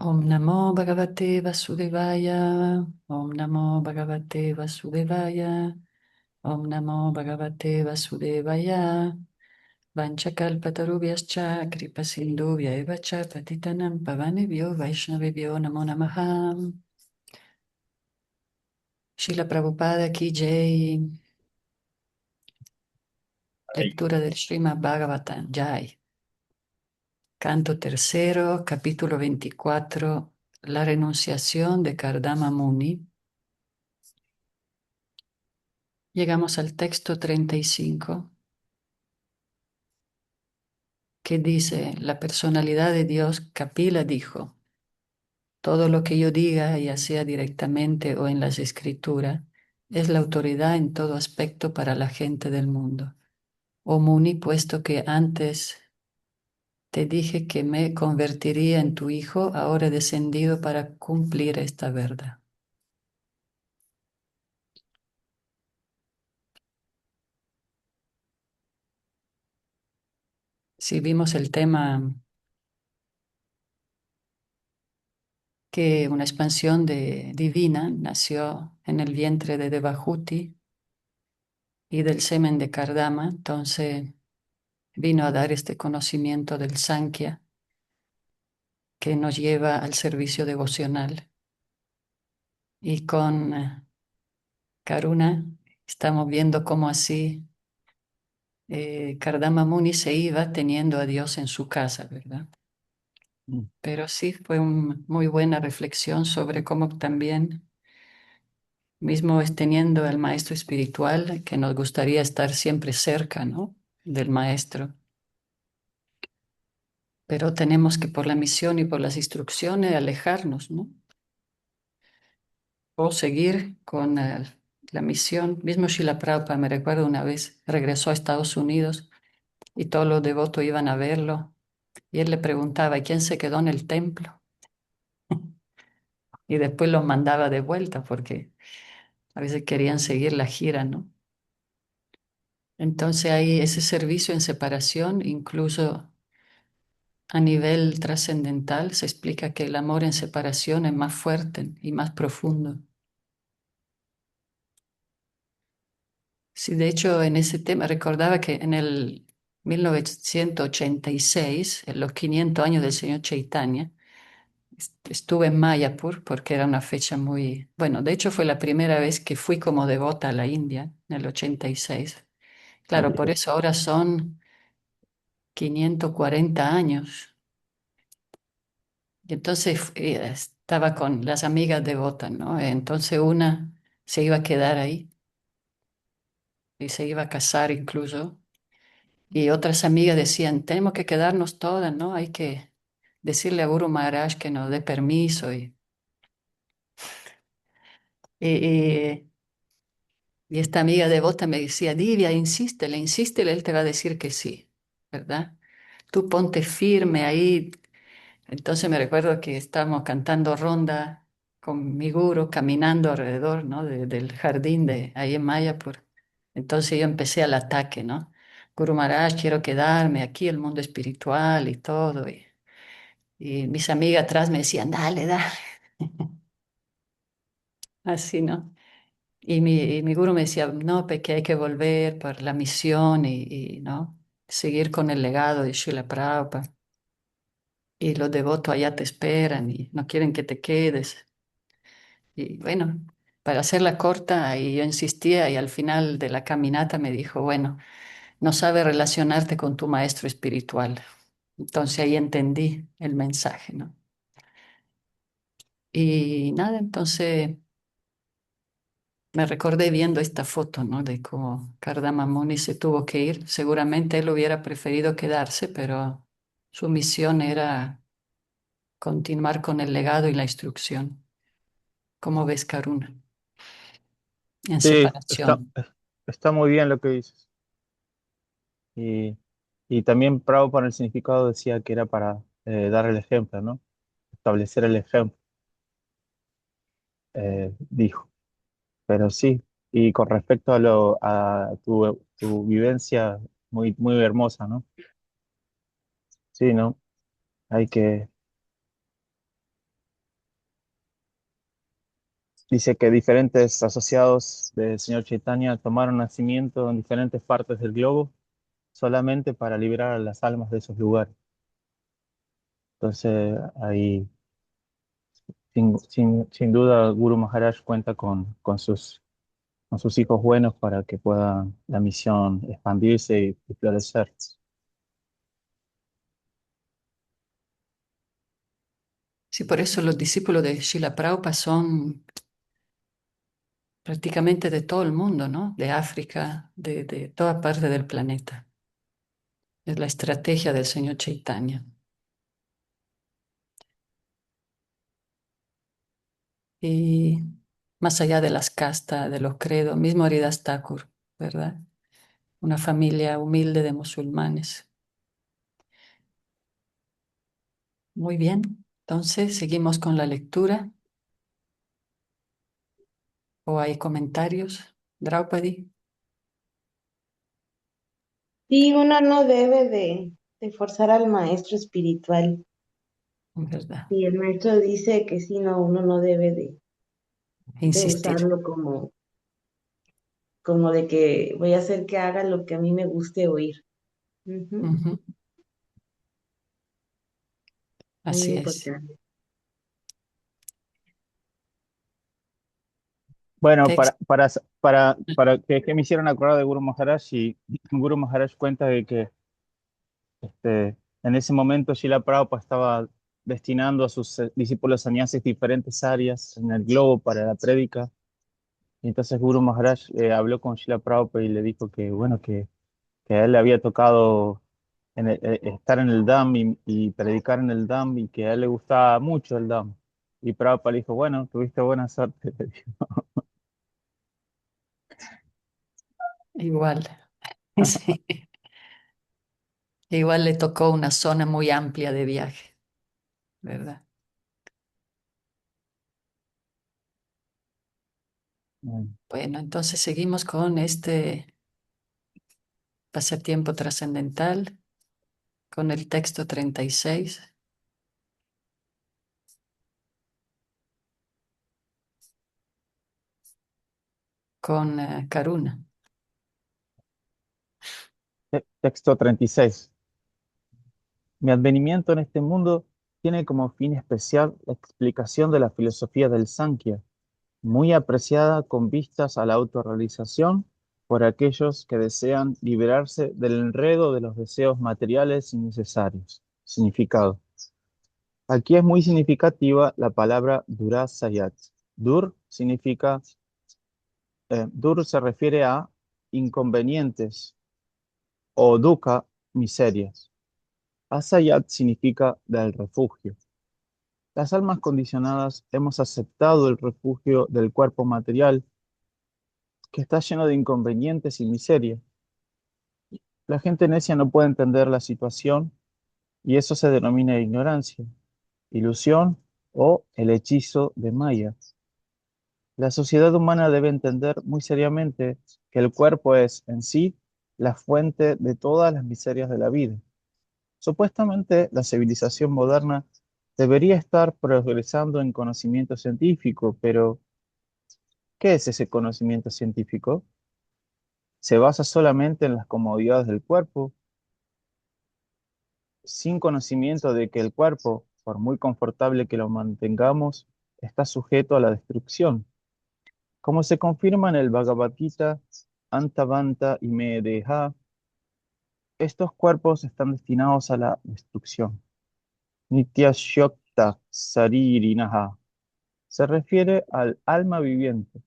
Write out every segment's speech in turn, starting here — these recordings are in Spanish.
Om Namo Bhagavate Vasudevaya. Om Namo Bhagavate Vasudevaya. Om Namo Bhagavate Vasudevaya. Vanchakalpatarubhyascha kripasindhubhya eva cha patitanam pavanebhyo vaishnavebhyo namo namaha. Srila Prabhupada ki jai. Ay, Lectura del Srimad Bhagavatam Jai. Canto tercero, capítulo 24. La renunciación de Kardama Muni. Llegamos al texto 35, que dice: la personalidad de Dios, Kapila, dijo: todo lo que yo diga, ya sea directamente o en las escrituras, es la autoridad en todo aspecto para la gente del mundo. Oh Muni, puesto que antes te dije que me convertiría en tu hijo, ahora he descendido para cumplir esta verdad. Si vimos el tema que una expansión divina nació en el vientre de Devahuti y del semen de Kardama, entonces vino a dar este conocimiento del Sankhya que nos lleva al servicio devocional. Y con Karuna estamos viendo cómo así Kardama Muni se iba teniendo a Dios en su casa, ¿verdad? mm, Pero sí fue una muy buena reflexión sobre cómo también, mismo es teniendo al maestro espiritual, que nos gustaría estar siempre cerca, ¿no? Del maestro. Pero tenemos que por la misión y por las instrucciones alejarnos, ¿no? O seguir con la misión. Mismo Srila Prabhupada, me recuerdo una vez, regresó a Estados Unidos y todos los devotos iban a verlo y él le preguntaba: ¿y quién se quedó en el templo? Y después los mandaba de vuelta porque a veces querían seguir la gira, ¿no? Entonces hay ese servicio en separación, incluso a nivel trascendental, se explica que el amor en separación es más fuerte y más profundo. Sí, de hecho, en ese tema recordaba que en el 1986, en los 500 años del señor Chaitanya, estuve en Mayapur porque era una fecha muy... Bueno, de hecho fue la primera vez que fui como devota a la India, en el 86. Claro, por ok. eso ahora son 540 años. Y entonces estaba con las amigas devotas, ¿no? Entonces una se iba a quedar ahí y se iba a casar incluso. Y otras amigas decían: tenemos que quedarnos todas, ¿no? Hay que decirle a Guru Maharaj que nos dé permiso. Y, y esta amiga devota me decía: Divya, insístele, él te va a decir que sí, ¿verdad? Tú ponte firme ahí. Entonces me recuerdo que estábamos cantando ronda con mi guru, caminando alrededor, ¿no? Del jardín de ahí en Mayapur. Entonces yo empecé al ataque, ¿no? Guru Maharaj, quiero quedarme aquí, el mundo espiritual y todo. Y mis amigas atrás me decían: dale, dale, así, ¿no? Y mi guru me decía: no, que hay que volver por la misión ¿no? Seguir con el legado de Srila Prabhupada. Y los devotos allá te esperan y no quieren que te quedes. Y bueno, para hacerla corta, y yo insistía y al final de la caminata me dijo: bueno, no sabes relacionarte con tu maestro espiritual. Entonces ahí entendí el mensaje, ¿no? Y nada, entonces me recordé viendo esta foto, ¿no? De cómo Kardama Muni se tuvo que ir. Seguramente él hubiera preferido quedarse, pero su misión era continuar con el legado y la instrucción. ¿Cómo ves, Karuna? En Sí, separación. está muy bien lo que dices. Y, y también Prabhupada en el significado decía que era para dar el ejemplo, ¿no? Establecer el ejemplo, dijo. Pero sí, y con respecto a tu vivencia, muy, muy hermosa, ¿no? Sí, ¿no? Hay que, dice que diferentes asociados del señor Chaitanya tomaron nacimiento en diferentes partes del globo solamente para liberar a las almas de esos lugares. Entonces, ahí, sin duda, Guru Maharaj cuenta con sus hijos buenos para que pueda la misión expandirse y florecer. Sí, por eso los discípulos de Srila Prabhupada son prácticamente de todo el mundo, ¿no? De África, de toda parte del planeta. Es la estrategia del señor Chaitanya. Y más allá de las castas, de los credos, mismo Haridas Thakur, ¿verdad? Una familia humilde de musulmanes. Muy bien, entonces seguimos con la lectura. ¿O hay comentarios? Draupadi, Sí, uno no debe de forzar al maestro espiritual. en verdad, Y el maestro dice que si no, uno no debe de insistir. usarlo como de que voy a hacer que haga lo que a mí me guste oír. Ujú. Ujú, Muy así es. importante. Bueno, Text, para que me hicieron acordar de Guru Maharaj, y Guru Maharaj cuenta de que en ese momento Srila Prabhupada estaba destinando a sus discípulos sannyasis diferentes áreas en el globo para la prédica. Y entonces Guru Maharaj habló con Srila Prabhupada y le dijo que, bueno, que a él le había tocado estar en el Dham y predicar en el Dham y que a él le gustaba mucho el Dham. Y Prabhupada le dijo, bueno, tuviste buena suerte. Le dijo. igual. Sí. Igual le tocó una zona muy amplia de viaje, ¿verdad? Bueno, Bueno, entonces seguimos con este pasatiempo trascendental, con el texto 36, con Karuna. Texto 36. Mi advenimiento en este mundo tiene como fin especial la explicación de la filosofía del Sankhya, muy apreciada con vistas a la autorrealización por aquellos que desean liberarse del enredo de los deseos materiales innecesarios. Significado. Aquí es muy significativa la palabra durasayat. Dur significa, dur se refiere a inconvenientes o dukkha, miserias. Asayat significa del refugio. Las almas condicionadas hemos aceptado el refugio del cuerpo material que está lleno de inconvenientes y miseria. La gente necia no puede entender la situación y eso se denomina ignorancia, ilusión o el hechizo de Maya. La sociedad humana debe entender muy seriamente que el cuerpo es en sí la fuente de todas las miserias de la vida. Supuestamente, la civilización moderna debería estar progresando en conocimiento científico, pero ¿qué es ese conocimiento científico? ¿Se basa solamente en las comodidades del cuerpo, sin conocimiento de que el cuerpo, por muy confortable que lo mantengamos, está sujeto a la destrucción? Como se confirma en el Bhagavad Gita, Antavanta y Medeha, estos cuerpos están destinados a la destrucción. Nityashokta Saririnaha se refiere al alma viviente,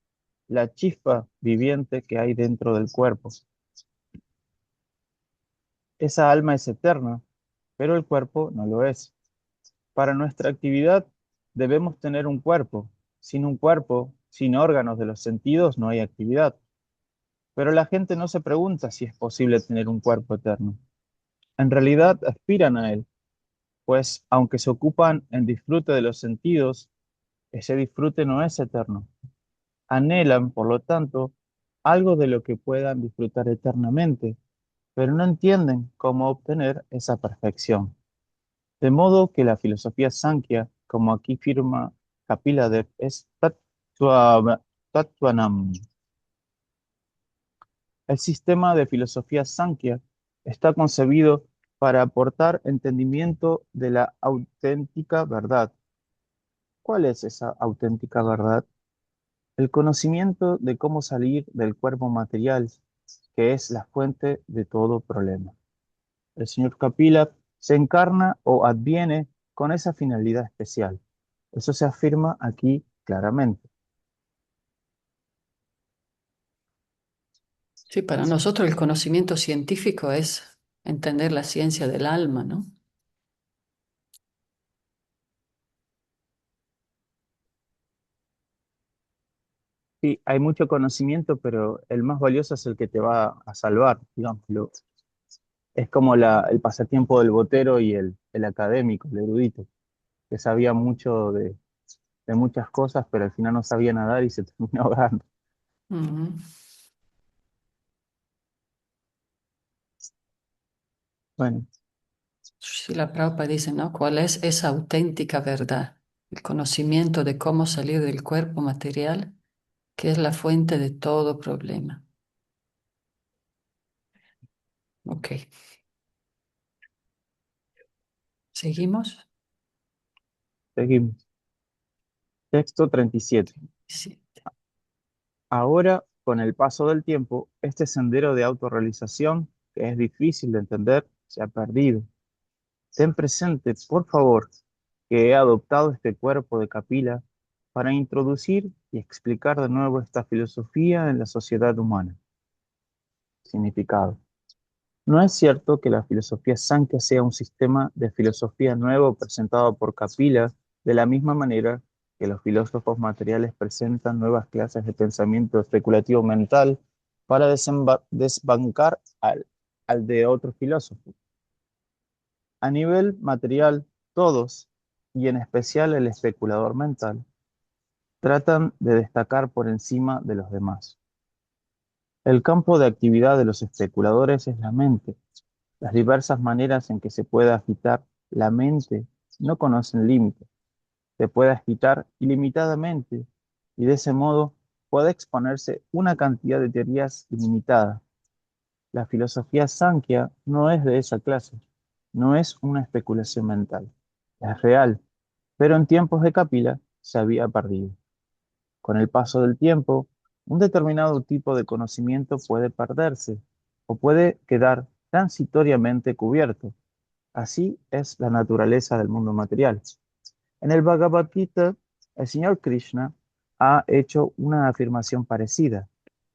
la chispa viviente que hay dentro del cuerpo. Esa alma es eterna, pero el cuerpo no lo es. Para nuestra actividad debemos tener un cuerpo. Sin un cuerpo, sin órganos de los sentidos, no hay actividad. Pero la gente no se pregunta si es posible tener un cuerpo eterno. En realidad aspiran a él, pues aunque se ocupan en disfrute de los sentidos, ese disfrute no es eterno. Anhelan, por lo tanto, algo de lo que puedan disfrutar eternamente, pero no entienden cómo obtener esa perfección. De modo que la filosofía Sankhya, como aquí firma Kapila Dev, es Tattvanam. El sistema de filosofía Sankhya está concebido para aportar entendimiento de la auténtica verdad. ¿Cuál es esa auténtica verdad? El conocimiento de cómo salir del cuerpo material, que es la fuente de todo problema. El señor Kapila se encarna o adviene con esa finalidad especial. Eso se afirma aquí claramente. Sí, para nosotros el conocimiento científico es entender la ciencia del alma, ¿no? Sí, hay mucho conocimiento, pero el más valioso es el que te va a salvar, digamos. Es como el pasatiempo del botero y el académico, el erudito, que sabía mucho de muchas cosas, pero al final no sabía nadar y se terminó ahogando. Ujú. Bueno, Sí, la Prabhupada dice, ¿no? ¿Cuál es esa auténtica verdad? El conocimiento de cómo salir del cuerpo material, que es la fuente de todo problema. Ok, seguimos. seguimos. Texto 37. Sí. Ahora, con el paso del tiempo, este sendero de autorrealización, que es difícil de entender, se ha perdido. Ten presente, por favor, que he adoptado este cuerpo de Kapila para introducir y explicar de nuevo esta filosofía en la sociedad humana. Significado. No es cierto que la filosofía Sankhya sea un sistema de filosofía nuevo presentado por Kapila de la misma manera que los filósofos materiales presentan nuevas clases de pensamiento especulativo mental para desbancar al de otros filósofos. A nivel material, todos, y en especial el especulador mental, tratan de destacar por encima de los demás. El campo de actividad de los especuladores es la mente. Las diversas maneras en que se puede agitar la mente no conocen límites. Se puede agitar ilimitadamente y de ese modo puede exponerse una cantidad de teorías ilimitada. La filosofía Sankhya no es de esa clase, no es una especulación mental. Es real, pero en tiempos de Kapila se había perdido. Con el paso del tiempo, un determinado tipo de conocimiento puede perderse o puede quedar transitoriamente cubierto. Así es la naturaleza del mundo material. En el Bhagavad Gita, el señor Krishna ha hecho una afirmación parecida.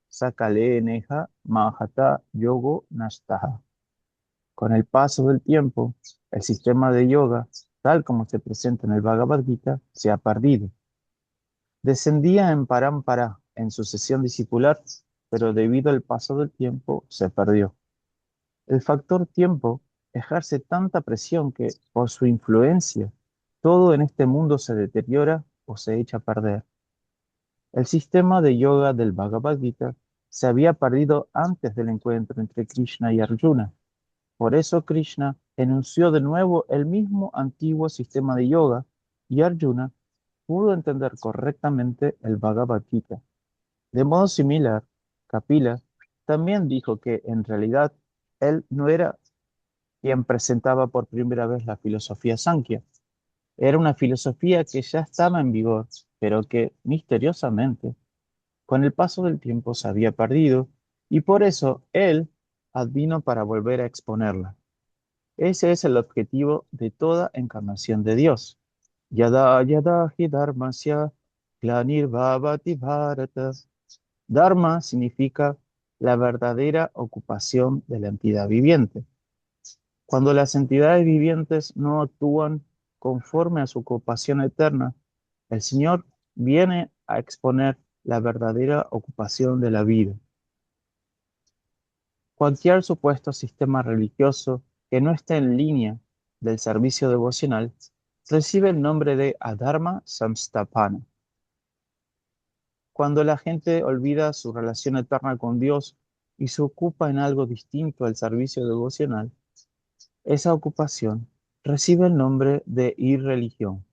Sakale neha mahata yogo nashtaha. Con el paso del tiempo, el sistema de yoga, tal como se presenta en el Bhagavad Gita, se ha perdido. Descendía en parampara, en sucesión discipular, pero debido al paso del tiempo se perdió. El factor tiempo ejerce tanta presión que, por su influencia, todo en este mundo se deteriora o se echa a perder. El sistema de yoga del Bhagavad Gita se había perdido antes del encuentro entre Krishna y Arjuna. Por eso Krishna enunció de nuevo el mismo antiguo sistema de yoga y Arjuna pudo entender correctamente el Bhagavad Gita. De modo similar, Kapila también dijo que en realidad él no era quien presentaba por primera vez la filosofía Sankhya. Era una filosofía que ya estaba en vigor, pero que misteriosamente, con el paso del tiempo, se había perdido, y por eso él advino para volver a exponerla. Ese es el objetivo de toda encarnación de Dios. Yada yada hi dharmasya glanirvavati bharata. Dharma significa la verdadera ocupación de la entidad viviente. Cuando las entidades vivientes no actúan conforme a su ocupación eterna, el Señor viene a exponer la verdadera ocupación de la vida. Cualquier supuesto sistema religioso que no esté en línea del servicio devocional recibe el nombre de Adharma Samstapana. Cuando la gente olvida su relación eterna con Dios y se ocupa en algo distinto al servicio devocional, esa ocupación recibe el nombre de irreligión.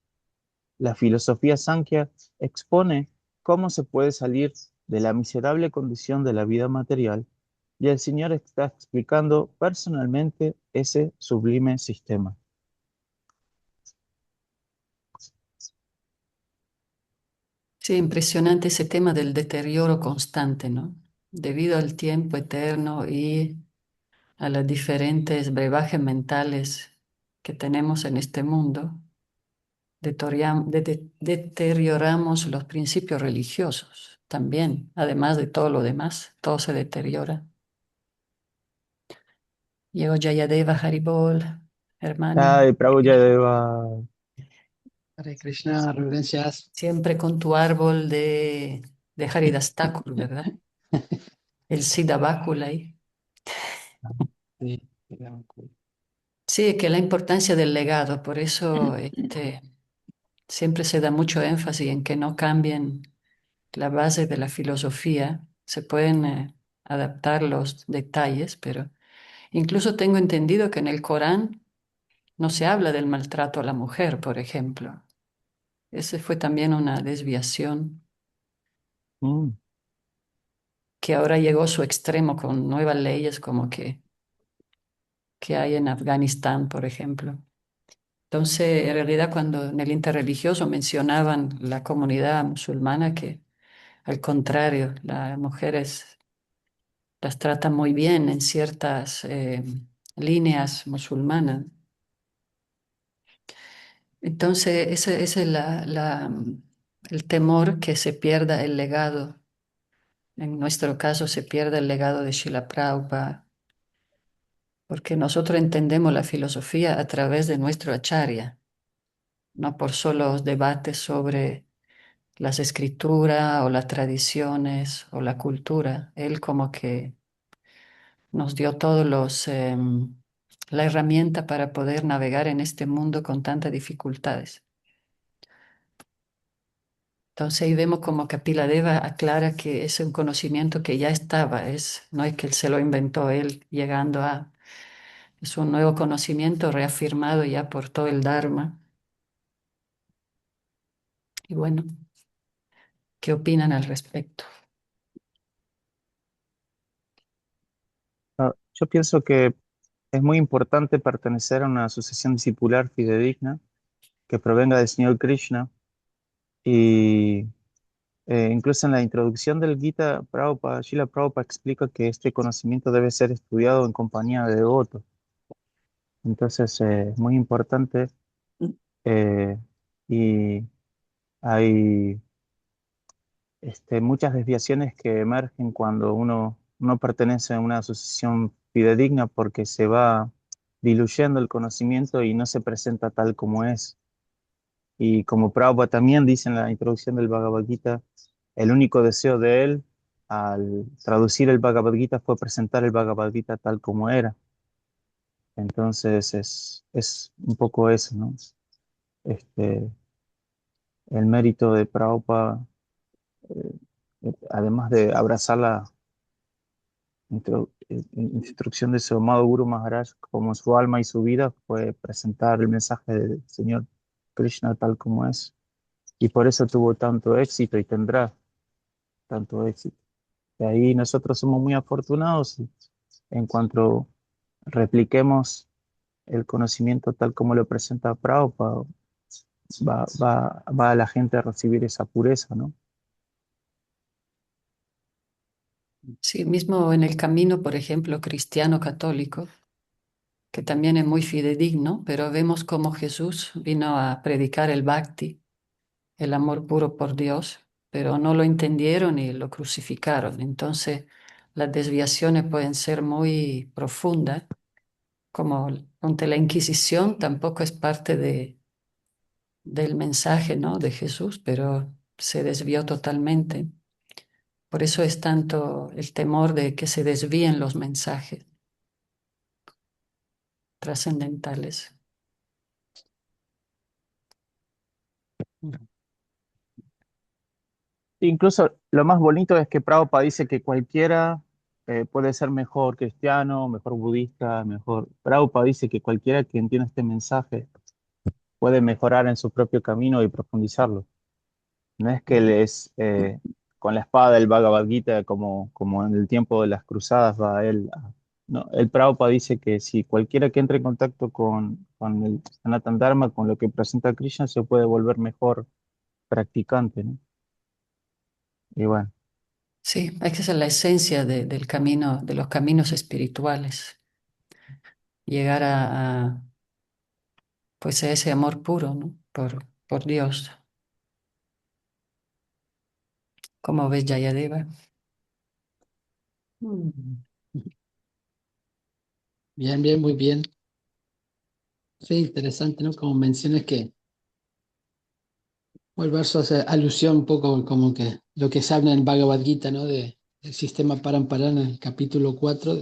La filosofía Sankhya expone cómo se puede salir de la miserable condición de la vida material y el Señor está explicando personalmente ese sublime sistema. Sí, impresionante ese tema del deterioro constante, ¿no? Debido al tiempo eterno y a las diferentes brebajes mentales que tenemos en este mundo, deterioramos los principios religiosos también, además de todo lo demás, todo se deteriora. Llegó Jayadeva Haribol, hermano, Ay, Prabhu Yadeva. Hare Krishna, reverencias. siempre con tu árbol de Haridas Thakur, ¿verdad? El Siddha Bácula ahí. Sí, digamos, Sí, que la importancia del legado, por eso siempre se da mucho énfasis en que no cambien la base de la filosofía, se pueden adaptar los detalles, pero incluso tengo entendido que en el Corán no se habla del maltrato a la mujer, por ejemplo. Ese fue también una desviación Mm. que ahora llegó a su extremo con nuevas leyes como que hay en Afganistán, por ejemplo. Entonces, en realidad, cuando en el interreligioso mencionaban la comunidad musulmana, que al contrario, las mujeres las tratan muy bien en ciertas líneas musulmanas. Entonces, ese es el temor que se pierda el legado. En nuestro caso, se pierde el legado de Srila Prabhupada, porque nosotros entendemos la filosofía a través de nuestro acharya, no por solos debates sobre las escrituras o las tradiciones o la cultura. Él como que nos dio todos la herramienta para poder navegar en este mundo con tantas dificultades. Entonces ahí vemos como Kapiladeva aclara que es un conocimiento que ya estaba, no es que él se lo inventó él llegando a, es un nuevo conocimiento reafirmado ya por todo el Dharma. Y bueno, ¿qué opinan al respecto? Yo pienso que es muy importante pertenecer a una asociación discipular fidedigna que provenga del Señor Krishna y incluso en la introducción del Gita, Srila Prabhupada explica que este conocimiento debe ser estudiado en compañía de devotos. Entonces es muy importante eh, y hay muchas desviaciones que emergen cuando uno no pertenece a una asociación fidedigna porque se va diluyendo el conocimiento y no se presenta tal como es. Y como Prabhupada también dice en la introducción del Bhagavad Gita, el único deseo de él al traducir el Bhagavad Gita fue presentar el Bhagavad Gita tal como era. Entonces es un poco eso, ¿no? Este, el mérito de Prabhupada, además de abrazar la instrucción de su amado Guru Maharaj como su alma y su vida, fue presentar el mensaje del Señor Krishna tal como es. Y por eso tuvo tanto éxito y tendrá tanto éxito. De ahí nosotros somos muy afortunados y en cuanto repliquemos el conocimiento tal como lo presenta Prabhupada, va a la gente a recibir esa pureza, ¿no? Sí, mismo en el camino, por ejemplo, cristiano católico, que también es muy fidedigno, pero vemos cómo Jesús vino a predicar el bhakti, el amor puro por Dios, pero no lo entendieron y lo crucificaron. Entonces, las desviaciones pueden ser muy profundas, como ante la Inquisición tampoco es parte del mensaje, ¿no? de Jesús, pero se desvió totalmente. Por eso es tanto el temor de que se desvíen los mensajes trascendentales. Incluso lo más bonito es que Prabhupada dice que cualquiera puede ser mejor cristiano, mejor budista, mejor. Prabhupada dice que cualquiera que entienda este mensaje puede mejorar en su propio camino y profundizarlo. No es que les con la espada del Bhagavad Gita como en el tiempo de las cruzadas va él. No, el Prabhupada dice que si cualquiera que entre en contacto con el Sanatana Dharma, con lo que presenta Krishna, se puede volver mejor practicante, ¿no? Y bueno, Sí, esa es la esencia del camino, de los caminos espirituales. Llegar pues a ese amor puro, ¿no? Por Dios. ¿Cómo ves, Jayadeva? Mm. Bien, bien, muy bien. Sí, interesante, ¿no? Como mencionas que o el verso hace alusión un poco como que lo que se habla en Bhagavad Gita, ¿no? Del sistema Parampara en el capítulo 4,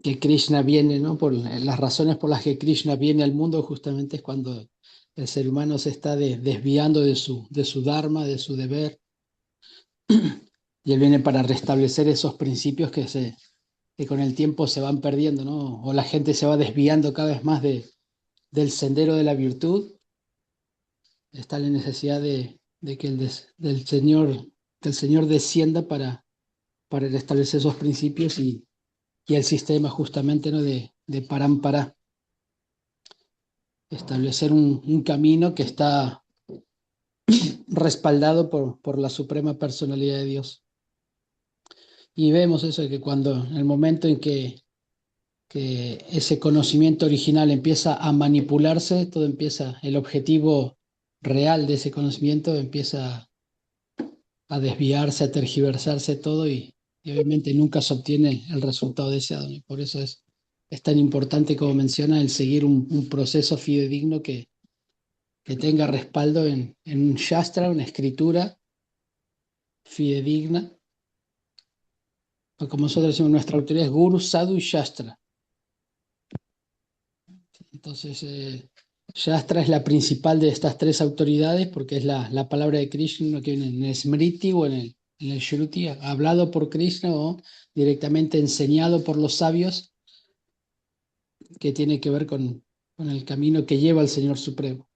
que Krishna viene, ¿no? Por las razones por las que Krishna viene al mundo justamente es cuando el ser humano se está desviando de su dharma, de su deber, y él viene para restablecer esos principios que con el tiempo se van perdiendo, ¿no? O la gente se va desviando cada vez más del sendero de la virtud. Está la necesidad de que del Señor descienda para restablecer esos principios y el sistema justamente, ¿no? De Parampara, establecer un camino que está respaldado por la suprema personalidad de Dios. Y vemos eso, que cuando en el momento en que ese conocimiento original empieza a manipularse, todo empieza, el objetivo real de ese conocimiento empieza a desviarse, a tergiversarse todo y obviamente nunca se obtiene el resultado deseado, ¿no? Y por eso es tan importante, como menciona, el seguir un proceso fidedigno que tenga respaldo en un Shastra, una escritura fidedigna, o como nosotros decimos, nuestra autoridad es Guru, Sadhu y Shastra. Entonces, Shastra es la principal de estas tres autoridades porque es la palabra de Krishna que viene en el Smriti o en el Shruti, hablado por Krishna o directamente enseñado por los sabios, que tiene que ver con el camino que lleva al Señor Supremo.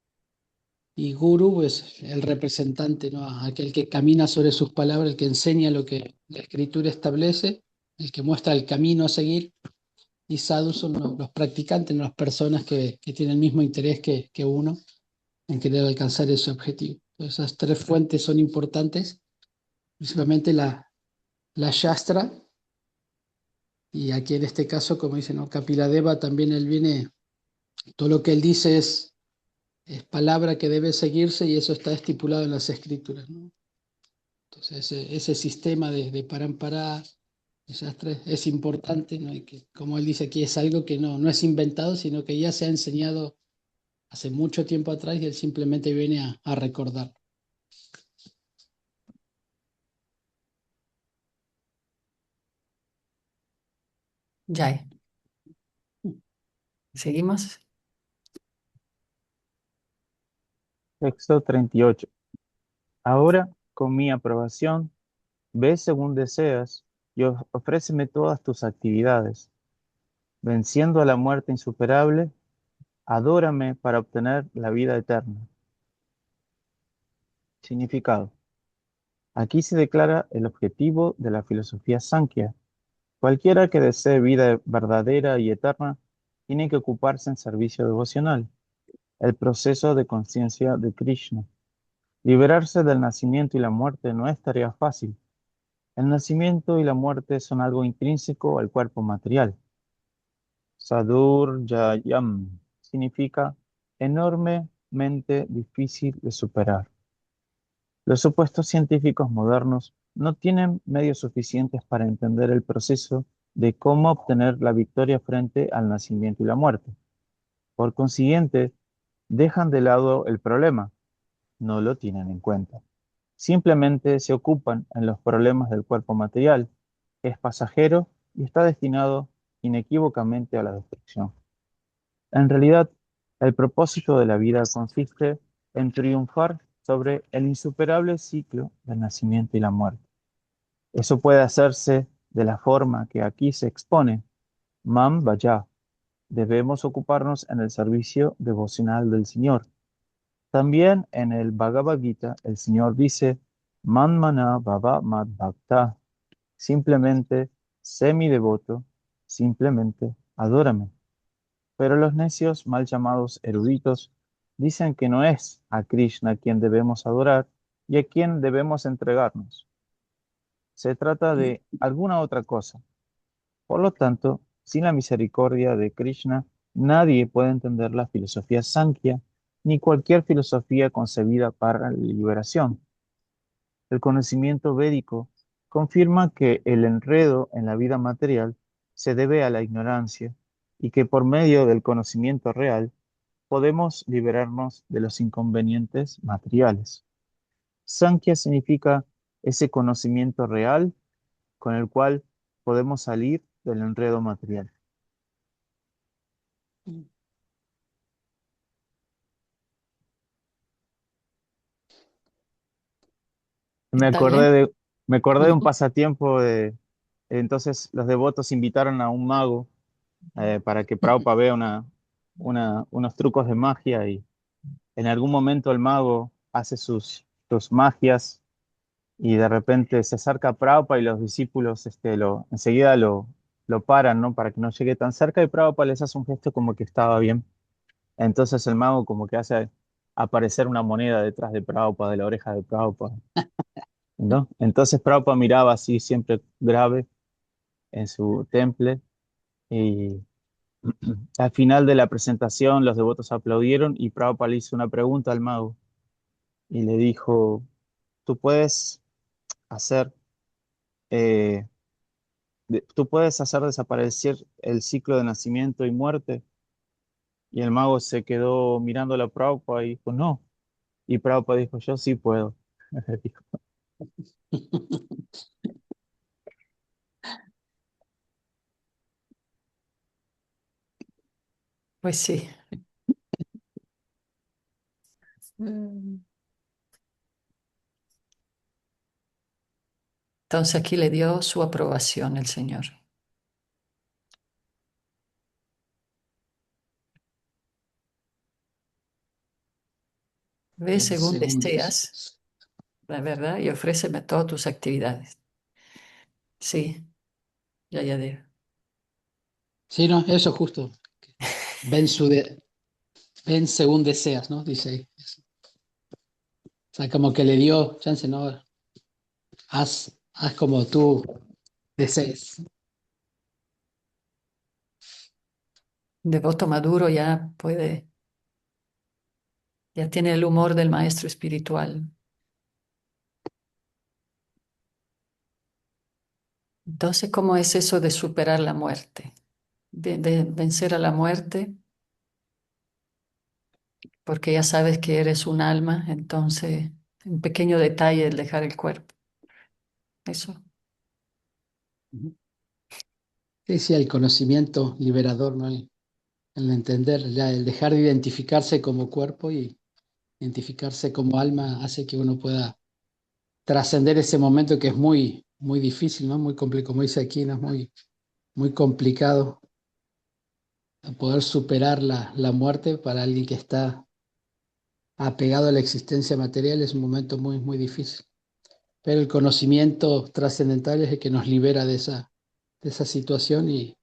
Y Guru es el representante, ¿no? Aquel que camina sobre sus palabras, el que enseña lo que la Escritura establece, el que muestra el camino a seguir. Y sadhu son los practicantes, ¿no? Las personas que tienen el mismo interés que uno en querer alcanzar ese objetivo. Entonces, esas tres fuentes son importantes, principalmente la Shastra, y aquí en este caso, como dice, ¿no? Kapiladeva también él viene, todo lo que él dice es palabra que debe seguirse y eso está estipulado en las escrituras, ¿no? Entonces, ese sistema de parampara, de Shastra es importante, ¿no? Y que, como él dice aquí, es algo que no es inventado, sino que ya se ha enseñado hace mucho tiempo atrás y él simplemente viene a recordar. Jay, ¿seguimos? texto 38. Ahora, con mi aprobación, ve según deseas y ofréceme todas tus actividades. Venciendo a la muerte insuperable, adórame para obtener la vida eterna. Significado. Aquí se declara el objetivo de la filosofía Sankhya. Cualquiera que desee vida verdadera y eterna tiene que ocuparse en servicio devocional, el proceso de conciencia de Krishna. Liberarse del nacimiento y la muerte no es tarea fácil. El nacimiento y la muerte son algo intrínseco al cuerpo material. Sadhurjayam significa enormemente difícil de superar. Los supuestos científicos modernos no tienen medios suficientes para entender el proceso de cómo obtener la victoria frente al nacimiento y la muerte. Por consiguiente, dejan de lado el problema, no lo tienen en cuenta. Simplemente se ocupan en los problemas del cuerpo material, que es pasajero y está destinado inequívocamente a la destrucción. En realidad, el propósito de la vida consiste en triunfar sobre el insuperable ciclo del nacimiento y la muerte. Eso puede hacerse de la forma que aquí se expone. Mam Vaya. Debemos ocuparnos en el servicio devocional del Señor. También en el Bhagavad Gita, el Señor dice, Man mana bhava mad bhakta, simplemente sé mi devoto, simplemente adórame. Pero los necios, mal llamados eruditos, dicen que no es a Krishna a quien debemos adorar y a quien debemos entregarnos. Se trata de alguna otra cosa. Por lo tanto, sin la misericordia de Krishna, nadie puede entender la filosofía Sankhya ni cualquier filosofía concebida para la liberación. El conocimiento védico confirma que el enredo en la vida material se debe a la ignorancia y que por medio del conocimiento real podemos liberarnos de los inconvenientes materiales. Sankhya significa ese conocimiento real con el cual podemos salir del enredo material. Me ¿Está bien? acordé de, me acordé de un pasatiempo entonces los devotos invitaron a un mago para que Prabhupada vea unos trucos de magia y en algún momento el mago hace sus magias y de repente se acerca a Prabhupada y los discípulos enseguida lo paran, ¿no? Para que no llegue tan cerca y Prabhupada les hace un gesto como que estaba bien. Entonces el mago como que hace aparecer una moneda detrás de Prabhupada, de la oreja de Prabhupada, ¿no? Entonces Prabhupada miraba así siempre grave en su temple y al final de la presentación los devotos aplaudieron y Prabhupada le hizo una pregunta al mago y le dijo, ¿tú puedes hacer, eh, tú puedes hacer desaparecer el ciclo de nacimiento y muerte? Y el mago se quedó mirando a Prabhupada y dijo, no. Y Prabhupada dijo, yo sí puedo. Dijo. Pues sí. Mm. Entonces aquí le dio su aprobación el Señor. Ve Ven según segundos. deseas, la verdad, y ofréceme todas tus actividades. Sí, ya digo. Sí, no, eso justo. Ven, ven según deseas, ¿no? Dice ahí. O sea, como que le dio chance, ¿no? Haz como tú desees. Devoto maduro ya tiene el humor del maestro espiritual. Entonces, ¿cómo es eso de superar la muerte? De vencer a la muerte, porque ya sabes que eres un alma, entonces, un pequeño detalle el dejar el cuerpo. Eso. Ujú. Sí, sí, el conocimiento liberador, ¿no? El entender, ya el dejar de identificarse como cuerpo y identificarse como alma hace que uno pueda trascender ese momento que es muy, muy difícil, ¿no? Muy complicado, como dice aquí, ¿no? Es muy, muy complicado poder superar la muerte para alguien que está apegado a la existencia material, es un momento muy, muy difícil. Pero el conocimiento trascendental es el que nos libera de esa situación y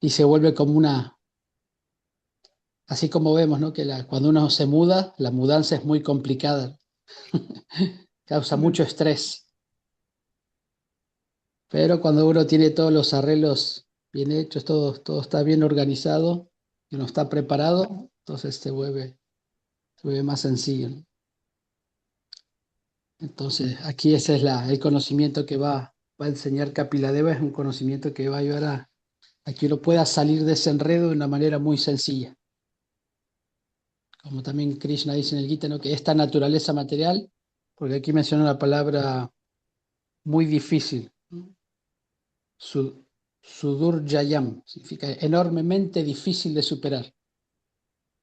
se vuelve como una, así como vemos, ¿no? Que cuando uno se muda, la mudanza es muy complicada, causa mucho estrés. Pero cuando uno tiene todos los arreglos bien hechos, todo está bien organizado, y uno está preparado, entonces se vuelve más sencillo, ¿no? Entonces, aquí ese es el conocimiento que va a enseñar Kapiladeva, es un conocimiento que va a ayudar a que uno pueda salir de ese enredo de una manera muy sencilla. Como también Krishna dice en el Gita, ¿no? Que esta naturaleza material, porque aquí menciona la palabra muy difícil, ¿no? Sudurjayam, significa enormemente difícil de superar.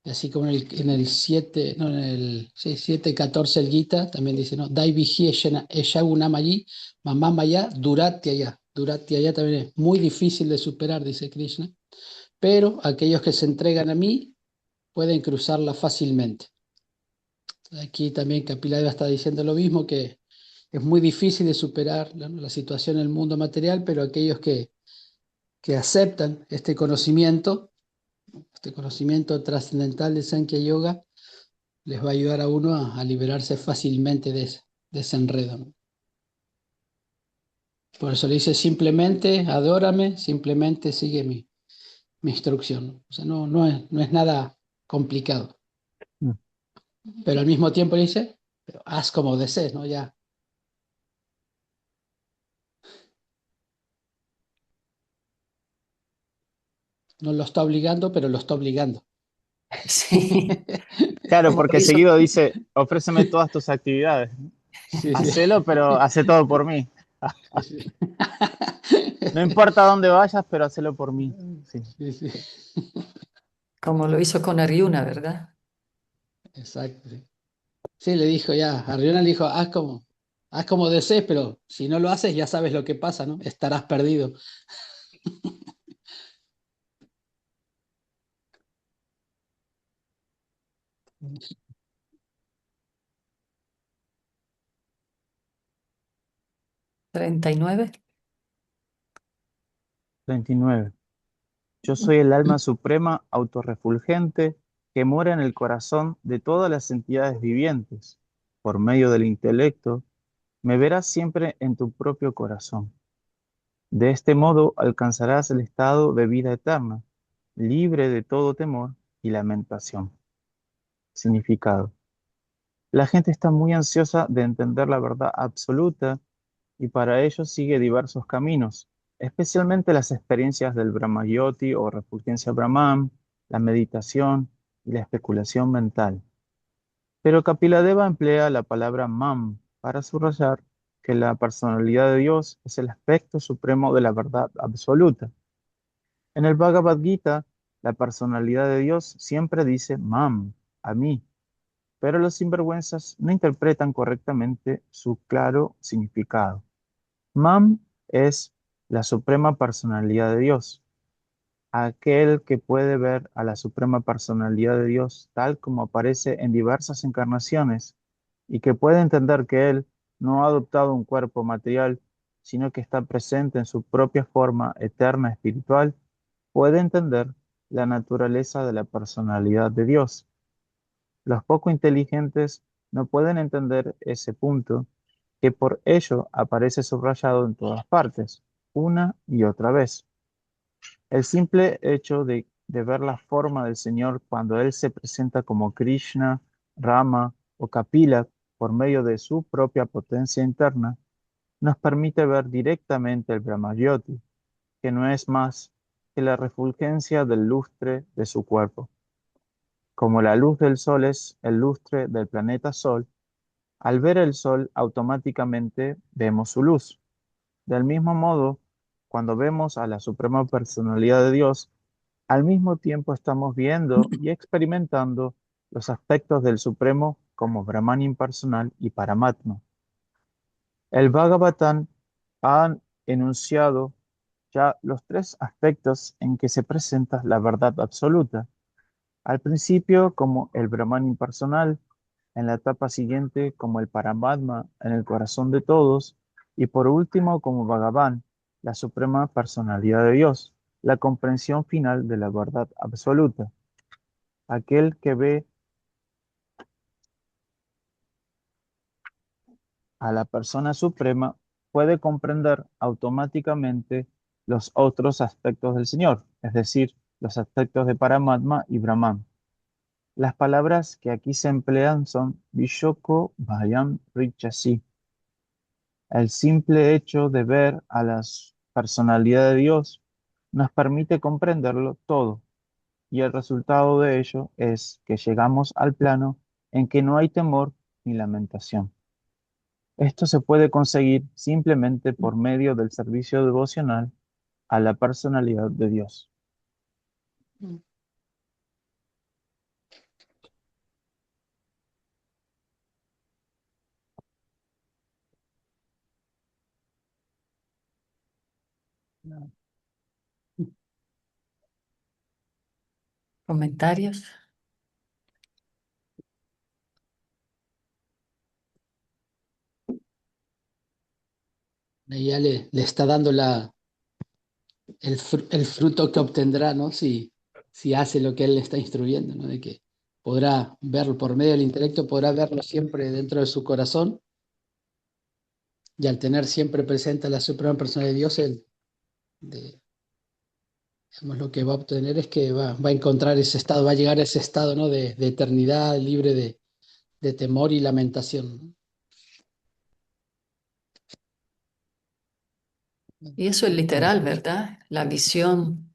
Y así como en el 7 no, en el sí, 7:14 el Gita también dice, ¿no? Dai vihi eshagunamayi, mamamaya duratyaya. Duratyaya también es muy difícil de superar, dice Krishna, pero aquellos que se entregan a mí pueden cruzarla fácilmente. Aquí también Kapilava está diciendo lo mismo, que es muy difícil de superar, ¿no?, la situación en el mundo material, pero aquellos que aceptan este conocimiento trascendental de Sankhya Yoga, les va a ayudar a uno a liberarse fácilmente de ese enredo, ¿no? Por eso le dice simplemente adórame, simplemente sigue mi instrucción, ¿no? O sea, no es nada complicado. Mm. Pero al mismo tiempo le dice, pero haz como desees, ¿no? Ya no lo está obligando, pero lo está obligando. Sí, Claro, como lo porque hizo. seguido dice, ofréceme todas tus actividades. Sí, sí, Hacelo, pero hace todo por mí. sí, sí. No importa dónde vayas, pero hacelo por mí. Sí. Sí, sí. Como lo hizo con Arjuna, ¿verdad? Exacto. Sí. Sí, le dijo ya, Arriona le dijo, haz como desees, pero si no lo haces ya sabes lo que pasa, ¿no? Estarás perdido. 39. 29. Yo soy el alma suprema autorrefulgente que mora en el corazón de todas las entidades vivientes. Por medio del intelecto, me verás siempre en tu propio corazón. De este modo alcanzarás el estado de vida eterna, libre de todo temor y lamentación. Significado. La gente está muy ansiosa de entender la verdad absoluta y para ello sigue diversos caminos, especialmente las experiencias del Brahmayoti o refulgencia Brahman, la meditación y la especulación mental. Pero Kapiladeva emplea la palabra mam para subrayar que la personalidad de Dios es el aspecto supremo de la verdad absoluta. En el Bhagavad Gita, la personalidad de Dios siempre dice mam, a mí, pero los sinvergüenzas no interpretan correctamente su claro significado. Mam es la suprema personalidad de Dios, aquel que puede ver a la suprema personalidad de Dios tal como aparece en diversas encarnaciones y que puede entender que Él no ha adoptado un cuerpo material, sino que está presente en su propia forma eterna espiritual, puede entender la naturaleza de la personalidad de Dios. Los poco inteligentes no pueden entender ese punto, que por ello aparece subrayado en todas partes, una y otra vez. El simple hecho de ver la forma del Señor cuando Él se presenta como Krishna, Rama o Kapila por medio de su propia potencia interna, nos permite ver directamente el Brahmayoti, que no es más que la refulgencia del lustre de su cuerpo. Como la luz del Sol es el lustre del planeta Sol, al ver el Sol automáticamente vemos su luz. Del mismo modo, cuando vemos a la Suprema Personalidad de Dios, al mismo tiempo estamos viendo y experimentando los aspectos del Supremo como Brahman impersonal y Paramatma. El Bhagavatam ha enunciado ya los tres aspectos en que se presenta la verdad absoluta. Al principio como el Brahman impersonal, en la etapa siguiente como el Paramatma en el corazón de todos y por último como Bhagavan, la suprema personalidad de Dios, la comprensión final de la verdad absoluta. Aquel que ve a la persona suprema puede comprender automáticamente los otros aspectos del Señor, es decir, los aspectos de Paramatma y Brahman. Las palabras que aquí se emplean son Vishoko Bhayam Richasi. El simple hecho de ver a la personalidad de Dios nos permite comprenderlo todo, y el resultado de ello es que llegamos al plano en que no hay temor ni lamentación. Esto se puede conseguir simplemente por medio del servicio devocional a la personalidad de Dios. ¿Comentarios? Ya le está dando el fruto que obtendrá, ¿no? Si hace lo que él le está instruyendo, ¿no? De que podrá verlo por medio del intelecto, podrá verlo siempre dentro de su corazón, y al tener siempre presente a la suprema persona de Dios, digamos, lo que va a obtener es que va a encontrar ese estado, va a llegar a ese estado, ¿no? De eternidad libre de temor y lamentación, ¿no? Y eso es Bueno, literal, ¿verdad? La visión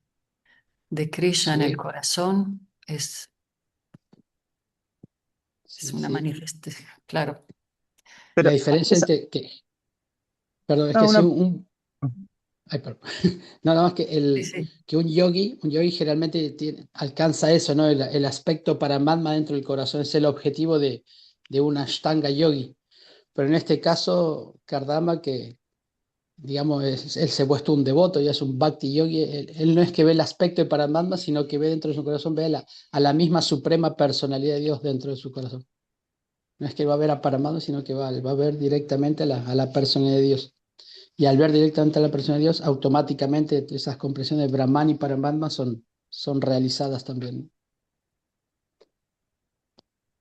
de Krishna en el sí, corazón es sí, una sí. manifestación, claro. La Pero diferencia esa, entre perdón, es no, que si una, ay, perdón. No, nada más que, Sí, sí. que un yogi generalmente alcanza eso, ¿no? El aspecto Paramatma dentro del corazón es el objetivo de una Ashtanga yogi. Pero en este caso, Kardama, que digamos, él se ha puesto un devoto, ya es un Bhakti yogi, él no es que ve el aspecto de Paramatma, sino que ve dentro de su corazón, ve a la misma suprema personalidad de Dios dentro de su corazón. No es que va a ver a Paramatma, sino que va a ver directamente a la personalidad de Dios. Y al ver directamente a la persona de Dios, automáticamente esas comprensiones de Brahman y Paramatma son realizadas también.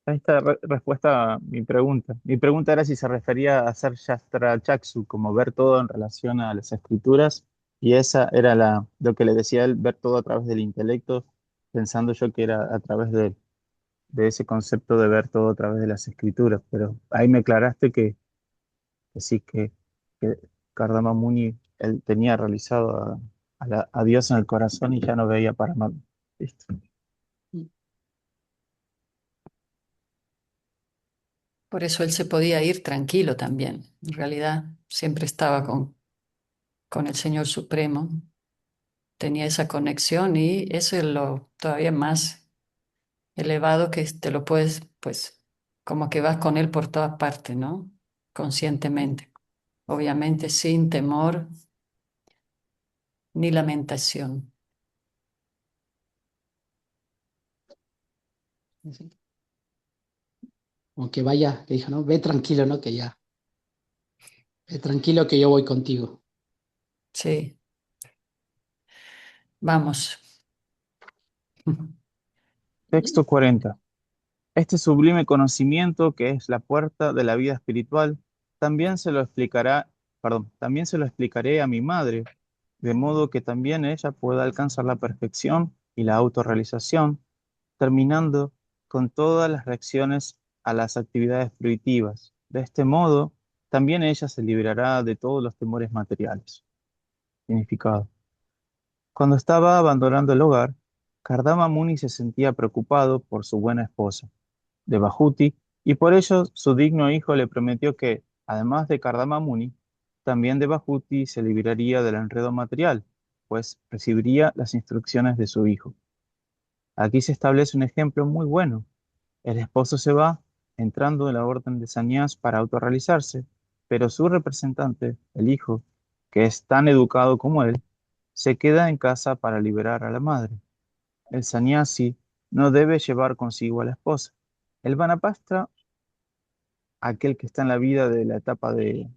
ahí está respuesta a mi pregunta. Mi pregunta era si se refería a hacer Shastra Chaksu, como ver todo en relación a las escrituras, y esa era lo que le decía él, ver todo a través del intelecto, pensando yo que era a través de ese concepto de ver todo a través de las escrituras, pero ahí me aclaraste que sí, que Kardama Muni él tenía realizado a Dios en el corazón y ya no veía para mal. Listo. Por eso él se podía ir tranquilo también. En realidad, siempre estaba con el Señor Supremo, tenía esa conexión y eso es lo todavía más elevado que te lo puedes, pues, como que vas con él por todas partes, ¿no? Conscientemente. Obviamente sin temor ni lamentación. Como que vaya, le dijo, ¿no? Ve tranquilo, ¿no? Que ya, ve tranquilo que yo voy contigo. Sí, vamos. Texto 40. Este sublime conocimiento que es la puerta de la vida espiritual, también se lo explicará, perdón, también se lo explicaré a mi madre, de modo que también ella pueda alcanzar la perfección y la autorrealización, terminando con todas las reacciones a las actividades fruitivas. De este modo, también ella se liberará de todos los temores materiales. Significado. Cuando estaba abandonando el hogar, Kardama Muni se sentía preocupado por su buena esposa, Devahuti, y por ello su digno hijo le prometió que, además de Kardama Muni, también Devahuti se libraría del enredo material, pues recibiría las instrucciones de su hijo. Aquí se establece un ejemplo muy bueno. El esposo se va, entrando en la orden de Sannyas para autorrealizarse, pero su representante, el hijo, que es tan educado como él, se queda en casa para liberar a la madre. El sannyasi no debe llevar consigo a la esposa. El vanapastra, aquel que está en la vida de la etapa de,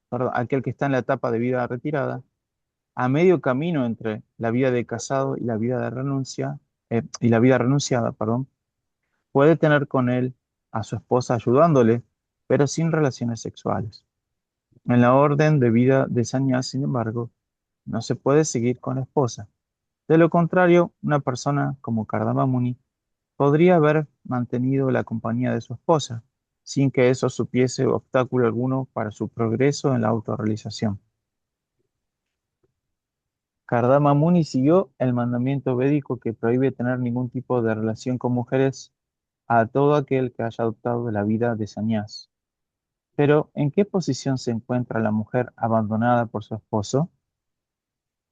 perdón, aquel que está en la etapa de vida retirada, a medio camino entre la vida de casado y la vida de renuncia, y la vida renunciada, perdón, puede tener con él a su esposa ayudándole, pero sin relaciones sexuales. En la orden de vida de sannyas, sin embargo, no se puede seguir con la esposa. De lo contrario, una persona como Kardama Muni podría haber mantenido la compañía de su esposa, sin que eso supiese obstáculo alguno para su progreso en la autorrealización. Kardama Muni siguió el mandamiento védico que prohíbe tener ningún tipo de relación con mujeres a todo aquel que haya adoptado la vida de sannyas. Pero, ¿en qué posición se encuentra la mujer abandonada por su esposo?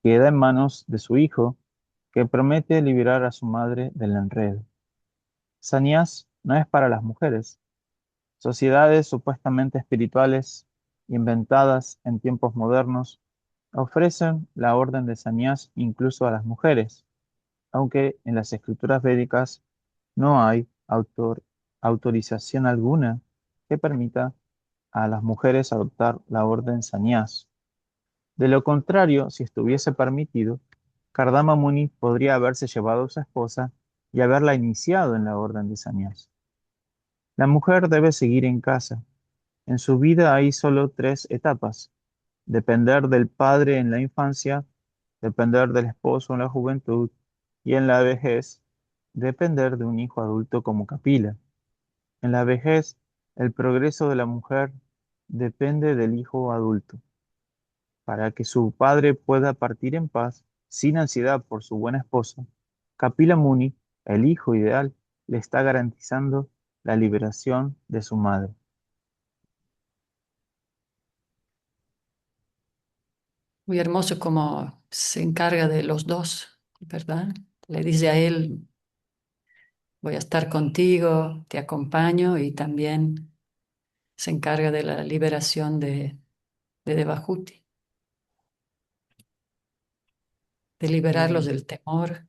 Queda en manos de su hijo, que promete liberar a su madre del enredo. Sannyas no es para las mujeres. Sociedades supuestamente espirituales, inventadas en tiempos modernos, ofrecen la orden de sannyas incluso a las mujeres, aunque en las escrituras védicas no hay autorización alguna que permita a las mujeres adoptar la orden sannyas. De lo contrario, si estuviese permitido, Kardama Muni podría haberse llevado a su esposa y haberla iniciado en la orden de sannyas. La mujer debe seguir en casa. En su vida hay solo tres etapas: depender del padre en la infancia, depender del esposo en la juventud y en la vejez, depender de un hijo adulto como Kapila. En la vejez, el progreso de la mujer depende del hijo adulto. Para que su padre pueda partir en paz, sin ansiedad por su buen esposo, Kapila Muni, el hijo ideal, le está garantizando la liberación de su madre. Muy hermoso como se encarga de los dos, ¿verdad? Le dice a él, voy a estar contigo, te acompaño y también se encarga de la liberación de Devahuti, de liberarlos del temor,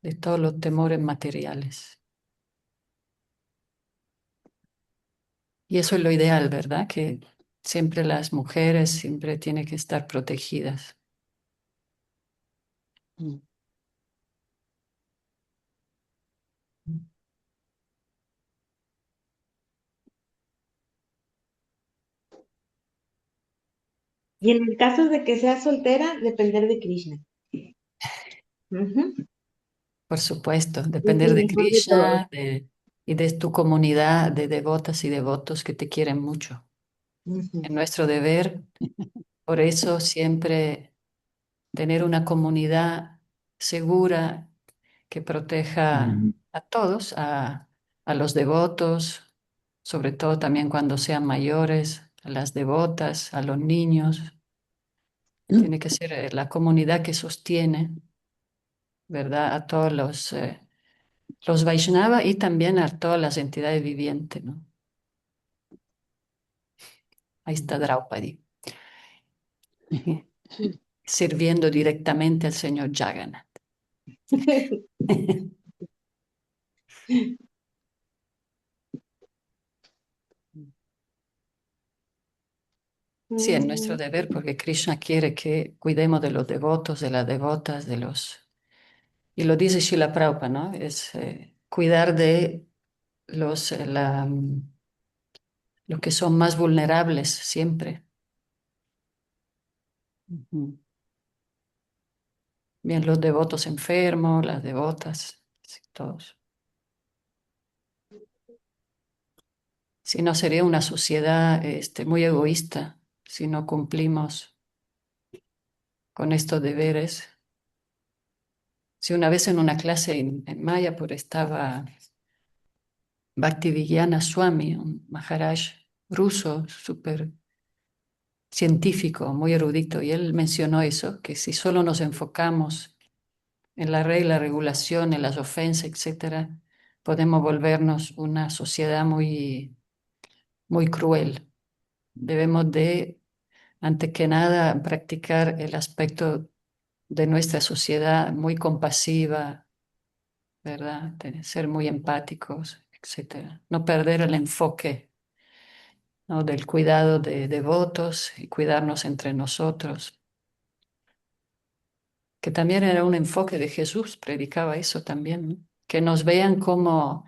de todos los temores materiales. Y eso es lo ideal, ¿verdad? Que siempre las mujeres siempre tienen que estar protegidas. Mm. Y en el caso de que sea soltera, depender de Krishna. Ujú. Por supuesto, Es depender el de mejor de todos. Krishna y de tu comunidad de devotas y devotos que te quieren mucho. Ujú. Es nuestro deber, por eso siempre tener una comunidad segura que proteja a todos, a los devotos, sobre todo también cuando sean mayores, a las devotas, a los niños. Tiene que ser la comunidad que sostiene, ¿verdad? A todos los Vaishnava y también a todas las entidades vivientes, ¿no? Ahí está Draupadi, sirviendo directamente al señor Jagannath. Sí, es nuestro Mm, deber porque Krishna quiere que cuidemos de los devotos, de las devotas, de los... Y lo dice Srila Prabhupada, ¿no? Es cuidar de los que son más vulnerables siempre. Ujú. Bien, los devotos enfermos, las devotas, sí, todos. Si no, sería una sociedad muy egoísta si no cumplimos con estos deberes. Si una vez en una clase en Mayapur estaba Bhaktivedanta Swami, un Maharaj ruso, súper científico, muy erudito, y él mencionó eso, que si solo nos enfocamos en la regla, regulación, en las ofensas, etcétera, podemos volvernos una sociedad muy, muy cruel. Debemos de, antes que nada, practicar el aspecto de nuestra sociedad muy compasiva, ¿verdad? De ser muy empáticos, etcétera. No perder el enfoque, ¿no? Del cuidado de devotos y cuidarnos entre nosotros, que también era un enfoque de Jesús, predicaba eso también, ¿no? Que nos vean cómo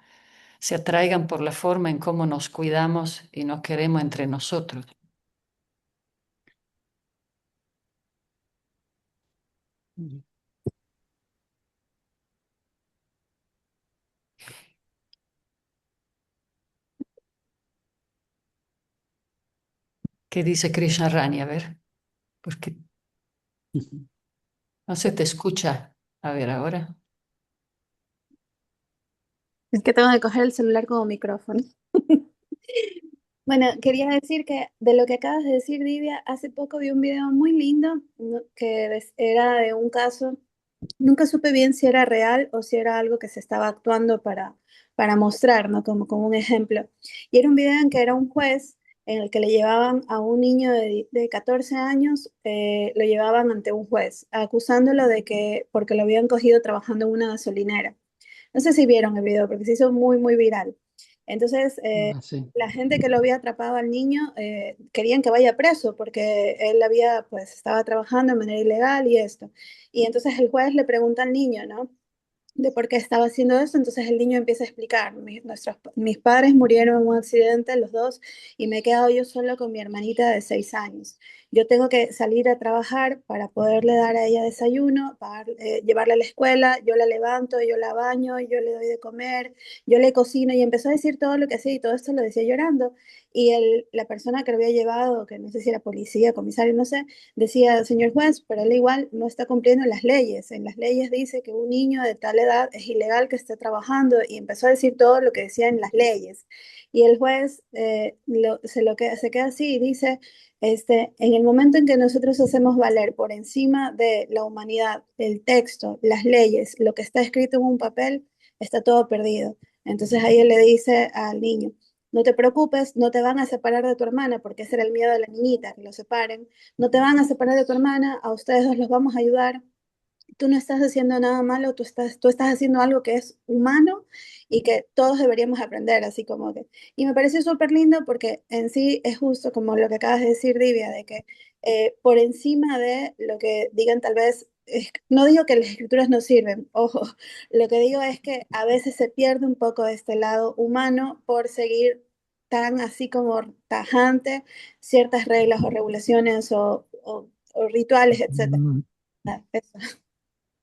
se atraigan por la forma en cómo nos cuidamos y nos queremos entre nosotros. ¿Qué dice Krishna Rani? A ver, porque no se te escucha. A ver, ahora. Es que tengo que coger el celular como micrófono. Bueno, quería decir que de lo que acabas de decir, Divia, hace poco vi un video muy lindo, ¿no? Era de un caso. Nunca supe bien si era real o si era algo que se estaba actuando para mostrar, ¿no? Como un ejemplo. Y era un video en que era un juez en el que le llevaban a un niño de 14 años, lo llevaban ante un juez, acusándolo de que, porque lo habían cogido trabajando en una gasolinera. No sé si vieron el video porque se hizo muy, muy viral. Entonces, Sí. la gente que lo había atrapado al niño querían que vaya preso porque él había, pues, estaba trabajando de manera ilegal y esto. Y entonces el juez le pregunta al niño, ¿no? De por qué estaba haciendo eso, entonces el niño empieza a explicar, mis padres murieron en un accidente, los dos, y me he quedado yo solo con mi hermanita de 6 años. Yo tengo que salir a trabajar para poderle dar a ella desayuno, llevarla a la escuela, yo la levanto, yo la baño, yo le doy de comer, yo le cocino, y empezó a decir todo lo que hacía y todo esto lo decía llorando. Y la persona que lo había llevado, que no sé si era policía, comisario, no sé, decía, señor juez, pero él igual no está cumpliendo las leyes. En las leyes dice que un niño de tal edad es ilegal que esté trabajando, y empezó a decir todo lo que decía en las leyes. Y el juez se queda así y dice, en el momento en que nosotros hacemos valer por encima de la humanidad el texto, las leyes, lo que está escrito en un papel, está todo perdido. Entonces ahí él le dice al niño, no te preocupes, no te van a separar de tu hermana, porque ese era el miedo de la niñita, que lo separen. No te van a separar de tu hermana, a ustedes dos los vamos a ayudar. Tú no estás haciendo nada malo, tú estás haciendo algo que es humano y que todos deberíamos aprender, así como que. Y me pareció súper lindo porque en sí es justo como lo que acabas de decir, Divia, de que por encima de lo que digan tal vez, no digo que las escrituras no sirven, ojo, lo que digo es que a veces se pierde un poco de este lado humano por seguir tan así como tajante ciertas reglas o regulaciones o rituales, etcétera. Mm, Eso.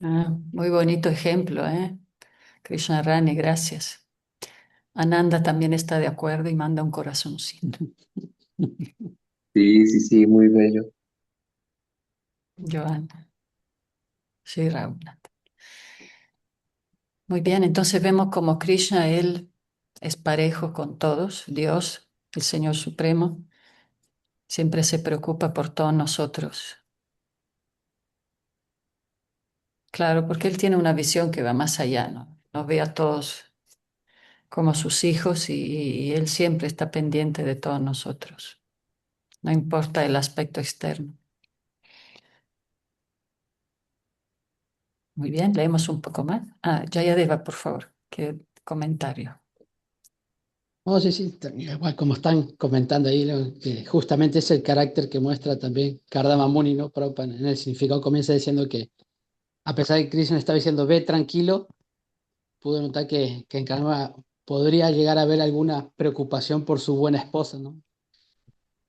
Ah, muy bonito ejemplo, ¿eh? Krishna Rani, gracias. Ananda también está de acuerdo y manda un corazoncito. Sí, sí, sí, muy bello. Joana, sí, Raúl. Muy bien, entonces vemos como Krishna, él es parejo con todos, Dios, el Señor Supremo, siempre se preocupa por todos nosotros. Claro, porque él tiene una visión que va más allá, ¿no? Nos ve a todos como sus hijos y él siempre está pendiente de todos nosotros, no importa el aspecto externo. Muy bien, leemos un poco más. Ah, Jayadeva, por favor, qué comentario. Oh, sí, sí, igual como están comentando ahí, que justamente es el carácter que muestra también Kardama Muni, ¿no? Prabhupada, en el significado comienza diciendo que a pesar de que Krishna estaba diciendo ve tranquilo, pudo notar que en Kardama podría llegar a haber alguna preocupación por su buena esposa, ¿no?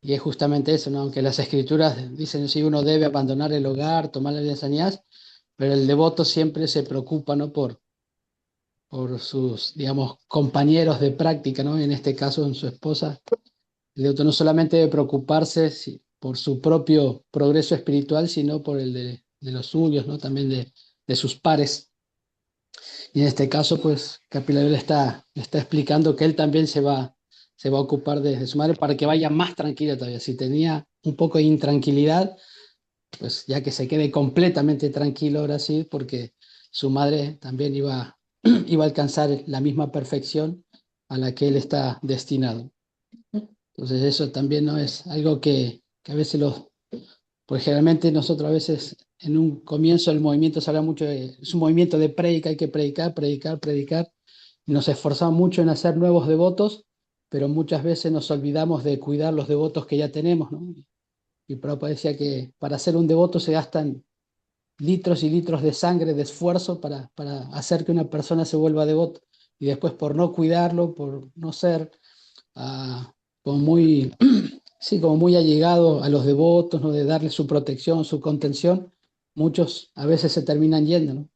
Y es justamente eso, ¿no? Aunque las escrituras dicen si uno debe abandonar el hogar, tomar la vida de sanidad, pero el devoto siempre se preocupa, ¿no? Por sus, digamos, compañeros de práctica, ¿no? En este caso, en su esposa. El devoto no solamente debe preocuparse por su propio progreso espiritual, sino por el de los suyos, ¿no? También de sus pares. Y en este caso, pues, Kapila le está explicando que él también se va a ocupar de su madre para que vaya más tranquila todavía. Si tenía un poco de intranquilidad, pues ya que se quede completamente tranquilo ahora sí, porque su madre también iba a alcanzar la misma perfección a la que él está destinado. Entonces eso también no es algo que a veces pues generalmente nosotros a veces en un comienzo del movimiento se habla mucho es un movimiento de prédica, hay que predicar, predicar, predicar, y nos esforzamos mucho en hacer nuevos devotos, pero muchas veces nos olvidamos de cuidar los devotos que ya tenemos, ¿no? Y Prabhupada decía que para ser un devoto se gastan litros y litros de sangre, de esfuerzo para hacer que una persona se vuelva devoto. Y después por no cuidarlo, por no ser como muy, sí, como muy allegado a los devotos, ¿no? De darle su protección, su contención, muchos a veces se terminan yendo, ¿no?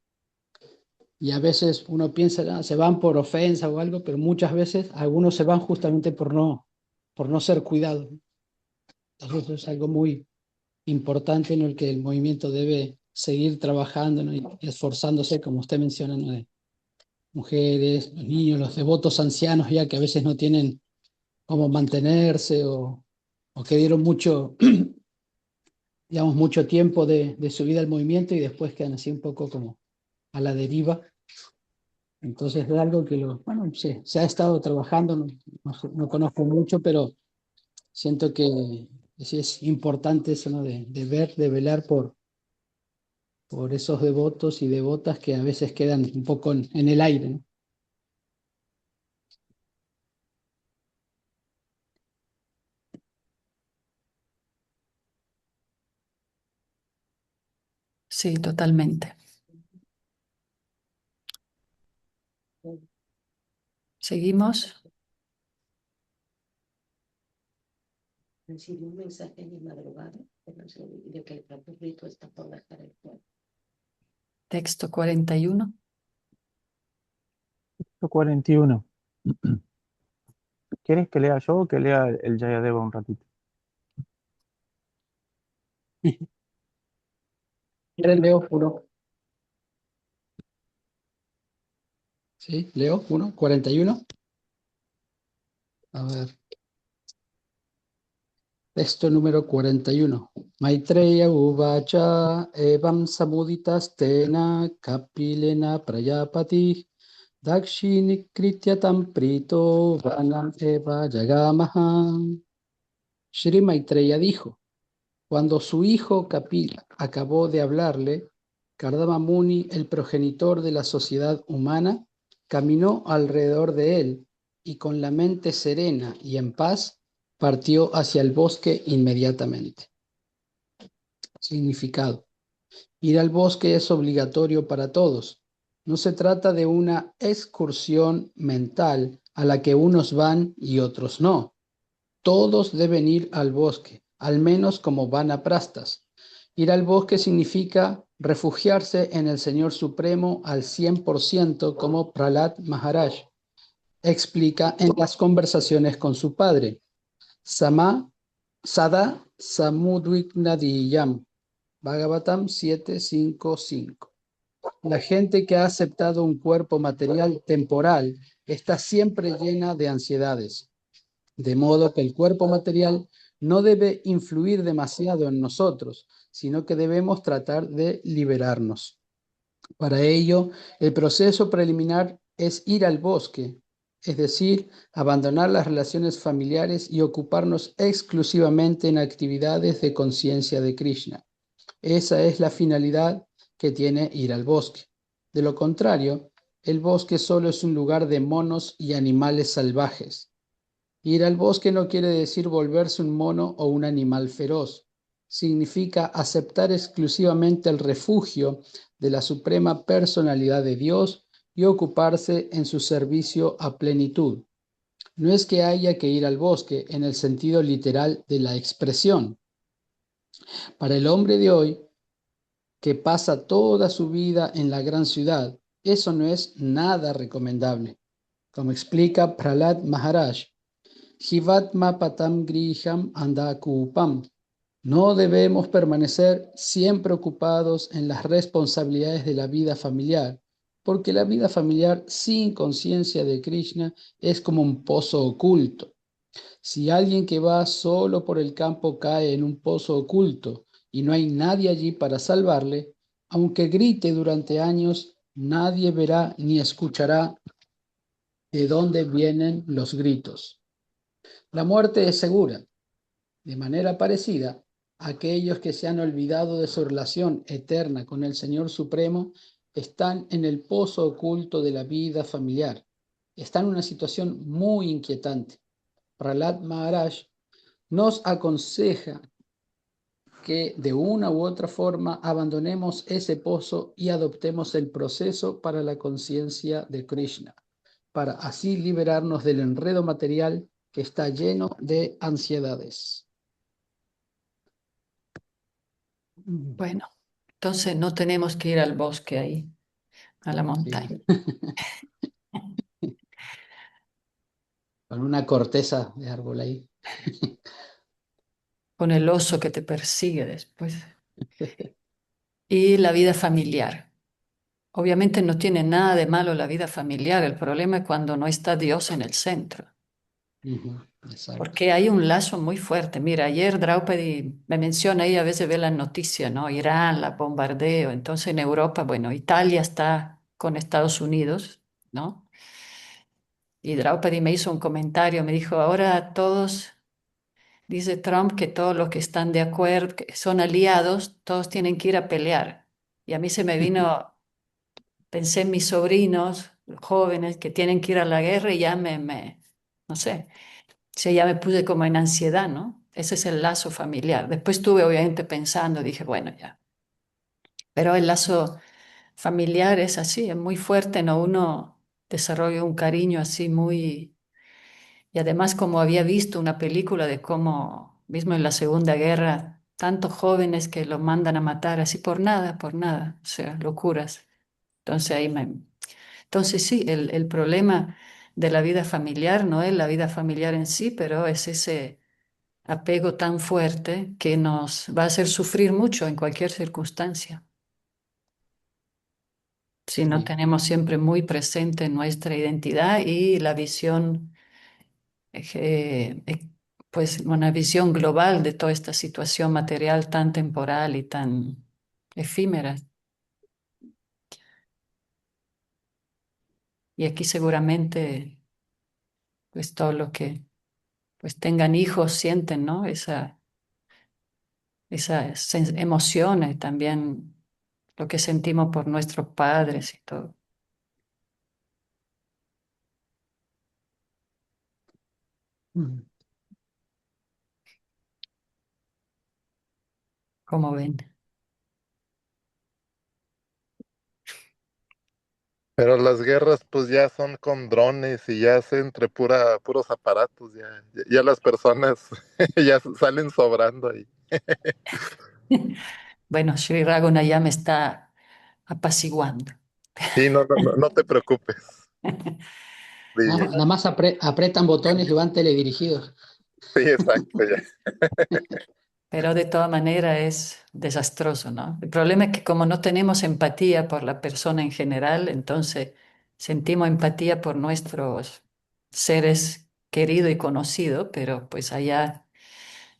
Y a veces uno piensa, "Ah, se van por ofensa o algo", pero muchas veces algunos se van justamente por no ser cuidados. Entonces eso es algo muy importante en el que el movimiento debe seguir trabajando, ¿no? Y esforzándose, como usted menciona, ¿no? De mujeres, los niños, los devotos ancianos ya que a veces no tienen cómo mantenerse o que dieron mucho, digamos, mucho tiempo de su vida al movimiento y después quedan así un poco como a la deriva. Entonces es algo que bueno, se ha estado trabajando, no conozco mucho, pero siento que sí es importante eso, ¿no? De ver, de velar por esos devotos y devotas que a veces quedan un poco en el aire, ¿no? Sí, totalmente. Seguimos. Recibí un mensaje en mi madrugada de que el plato frito está por dejar el fuego. Texto 41. 41. ¿Quieres que lea yo o que lea el Jayadeva un ratito? Leo uno. ¿Sí? Leo uno, 41. A ver. Texto número 41. Maitreya uvacha evam samuditas tena kapilena prayapati dakshini tam prito vanam eva yagamaha. Shri Maitreya dijo, cuando su hijo Kapila acabó de hablarle, Kardama Muni, el progenitor de la sociedad humana, caminó alrededor de él y con la mente serena y en paz partió hacia el bosque inmediatamente. Significado. Ir al bosque es obligatorio para todos. No se trata de una excursión mental a la que unos van y otros no. Todos deben ir al bosque, al menos como vanaprastas. Ir al bosque significa refugiarse en el Señor Supremo al 100%, como Prahlad Maharaj explica en las conversaciones con su padre. Sama Sada Samudviknadiyam, Bhagavatam 7.5.5. La gente que ha aceptado un cuerpo material temporal está siempre llena de ansiedades. De modo que el cuerpo material no debe influir demasiado en nosotros, sino que debemos tratar de liberarnos. Para ello, el proceso preliminar es ir al bosque, es decir, abandonar las relaciones familiares y ocuparnos exclusivamente en actividades de conciencia de Krishna. Esa es la finalidad que tiene ir al bosque. De lo contrario, el bosque solo es un lugar de monos y animales salvajes. Ir al bosque no quiere decir volverse un mono o un animal feroz. Significa aceptar exclusivamente el refugio de la suprema personalidad de Dios y ocuparse en su servicio a plenitud. No es que haya que ir al bosque en el sentido literal de la expresión. Para el hombre de hoy, que pasa toda su vida en la gran ciudad, eso no es nada recomendable. Como explica Prahlad Maharaj, Jivatma patam griham andakupam. No debemos permanecer siempre ocupados en las responsabilidades de la vida familiar, porque la vida familiar sin conciencia de Krishna es como un pozo oculto. Si alguien que va solo por el campo cae en un pozo oculto y no hay nadie allí para salvarle, aunque grite durante años, nadie verá ni escuchará de dónde vienen los gritos. La muerte es segura. De manera parecida, aquellos que se han olvidado de su relación eterna con el Señor Supremo están en el pozo oculto de la vida familiar. Están en una situación muy inquietante. Prahlad Maharaj nos aconseja que de una u otra forma abandonemos ese pozo y adoptemos el proceso para la conciencia de Krishna, para así liberarnos del enredo material que está lleno de ansiedades. Bueno, entonces no tenemos que ir al bosque ahí, a la montaña. Sí. Con una corteza de árbol ahí. Con el oso que te persigue después. Y la vida familiar. Obviamente no tiene nada de malo la vida familiar, el problema es cuando no está Dios en el centro, Exacto. porque hay un lazo muy fuerte. Mira, ayer Draupadi me menciona ahí, a veces ve las noticias, ¿no? Irán, la bombardeo, entonces en Europa, bueno, Italia está con Estados Unidos, ¿no? Y Draupadi me hizo un comentario, me dijo, ahora todos, dice Trump, que todos los que están de acuerdo, que son aliados, todos tienen que ir a pelear. Y a mí se me vino, pensé en mis sobrinos jóvenes que tienen que ir a la guerra y ya no sé, sí, ya me puse como en ansiedad, ¿no? Ese es el lazo familiar. Después estuve obviamente pensando, dije, bueno, ya, Pero el lazo familiar es así, es muy fuerte, ¿no? Uno desarrolla un cariño así muy... Y además como había visto una película de cómo, mismo en la Segunda Guerra, tantos jóvenes que los mandan a matar así por nada, o sea, locuras. Entonces ahí me... Entonces sí, el problema de la vida familiar no es la vida familiar en sí, pero es ese apego tan fuerte que nos va a hacer sufrir mucho en cualquier circunstancia. Si no Sí. tenemos siempre muy presente nuestra identidad y la visión, pues una visión global de toda esta situación material tan temporal y tan efímera. Y aquí seguramente, pues todo lo que pues tengan hijos sienten, ¿no? Esas emociones también, lo que sentimos por nuestros padres y todo. Mm. Como ven. Pero las guerras pues ya son con drones y ya es entre puros aparatos, ya las personas ya salen sobrando ahí. Bueno, Sri Raghunath ya me está apaciguando. Sí, no te preocupes, Livia. Nada más apretan botones y van teledirigidos. Sí, exacto, ya. Pero de todas maneras es desastroso, ¿no? El problema es que como no tenemos empatía por la persona en general, entonces sentimos empatía por nuestros seres queridos y conocidos, pero pues allá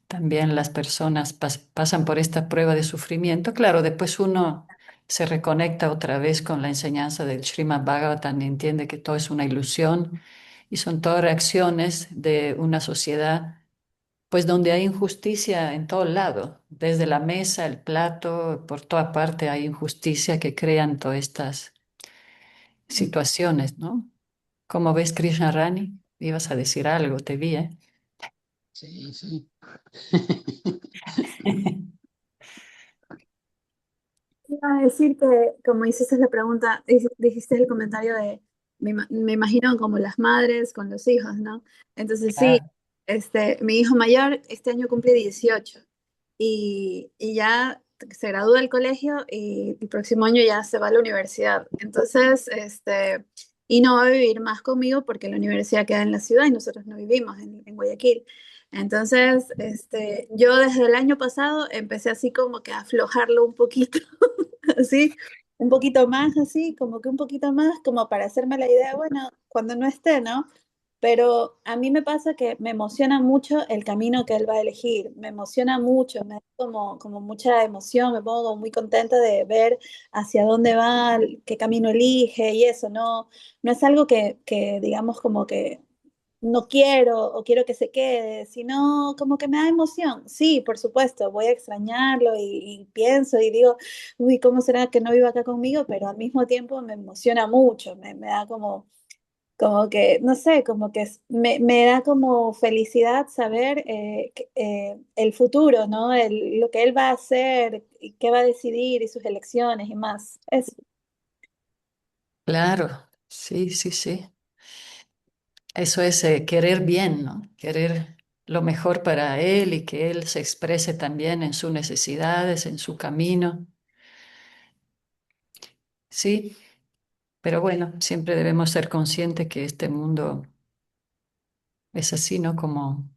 también las personas pasan por esta prueba de sufrimiento. Claro, después uno se reconecta otra vez con la enseñanza del Srimad Bhagavatam y entiende que todo es una ilusión y son todas reacciones de una sociedad pues donde hay injusticia en todo lado, desde la mesa, el plato, por toda parte hay injusticia que crean todas estas situaciones, ¿no? ¿Cómo ves, Krishna Rani? Ibas a decir algo, te vi, ¿eh? Sí, sí. Iba a decir que, como hiciste la pregunta, dijiste el comentario de, me imagino como las madres con los hijos, ¿no? Entonces sí, Claro. mi hijo mayor este año cumple 18 y ya se gradúa del colegio y el próximo año ya se va a la universidad. Entonces, y no va a vivir más conmigo porque la universidad queda en la ciudad y nosotros no vivimos en Guayaquil. Entonces, yo desde el año pasado empecé así como que a aflojarlo un poquito, así, un poquito más, así, como que un poquito más, como para hacerme la idea, bueno, cuando no esté, ¿no? Pero a mí me pasa que me emociona mucho el camino que él va a elegir, me emociona mucho, me da como mucha emoción, me pongo como muy contenta de ver hacia dónde va, qué camino elige y eso, no es algo que digamos como que no quiero o quiero que se quede, sino como que me da emoción. Sí, por supuesto, voy a extrañarlo y pienso y digo, uy, ¿cómo será que no viva acá conmigo? Pero al mismo tiempo me emociona mucho, me da como que, no sé, como que me da como felicidad saber el futuro, ¿no? Lo que él va a hacer, y qué va a decidir y sus elecciones y más. Eso. Claro, sí, sí, sí. Eso es querer bien, ¿no? Querer lo mejor para él y que él se exprese también en sus necesidades, en su camino. Sí, pero bueno, siempre debemos ser conscientes que este mundo es así, ¿no? Como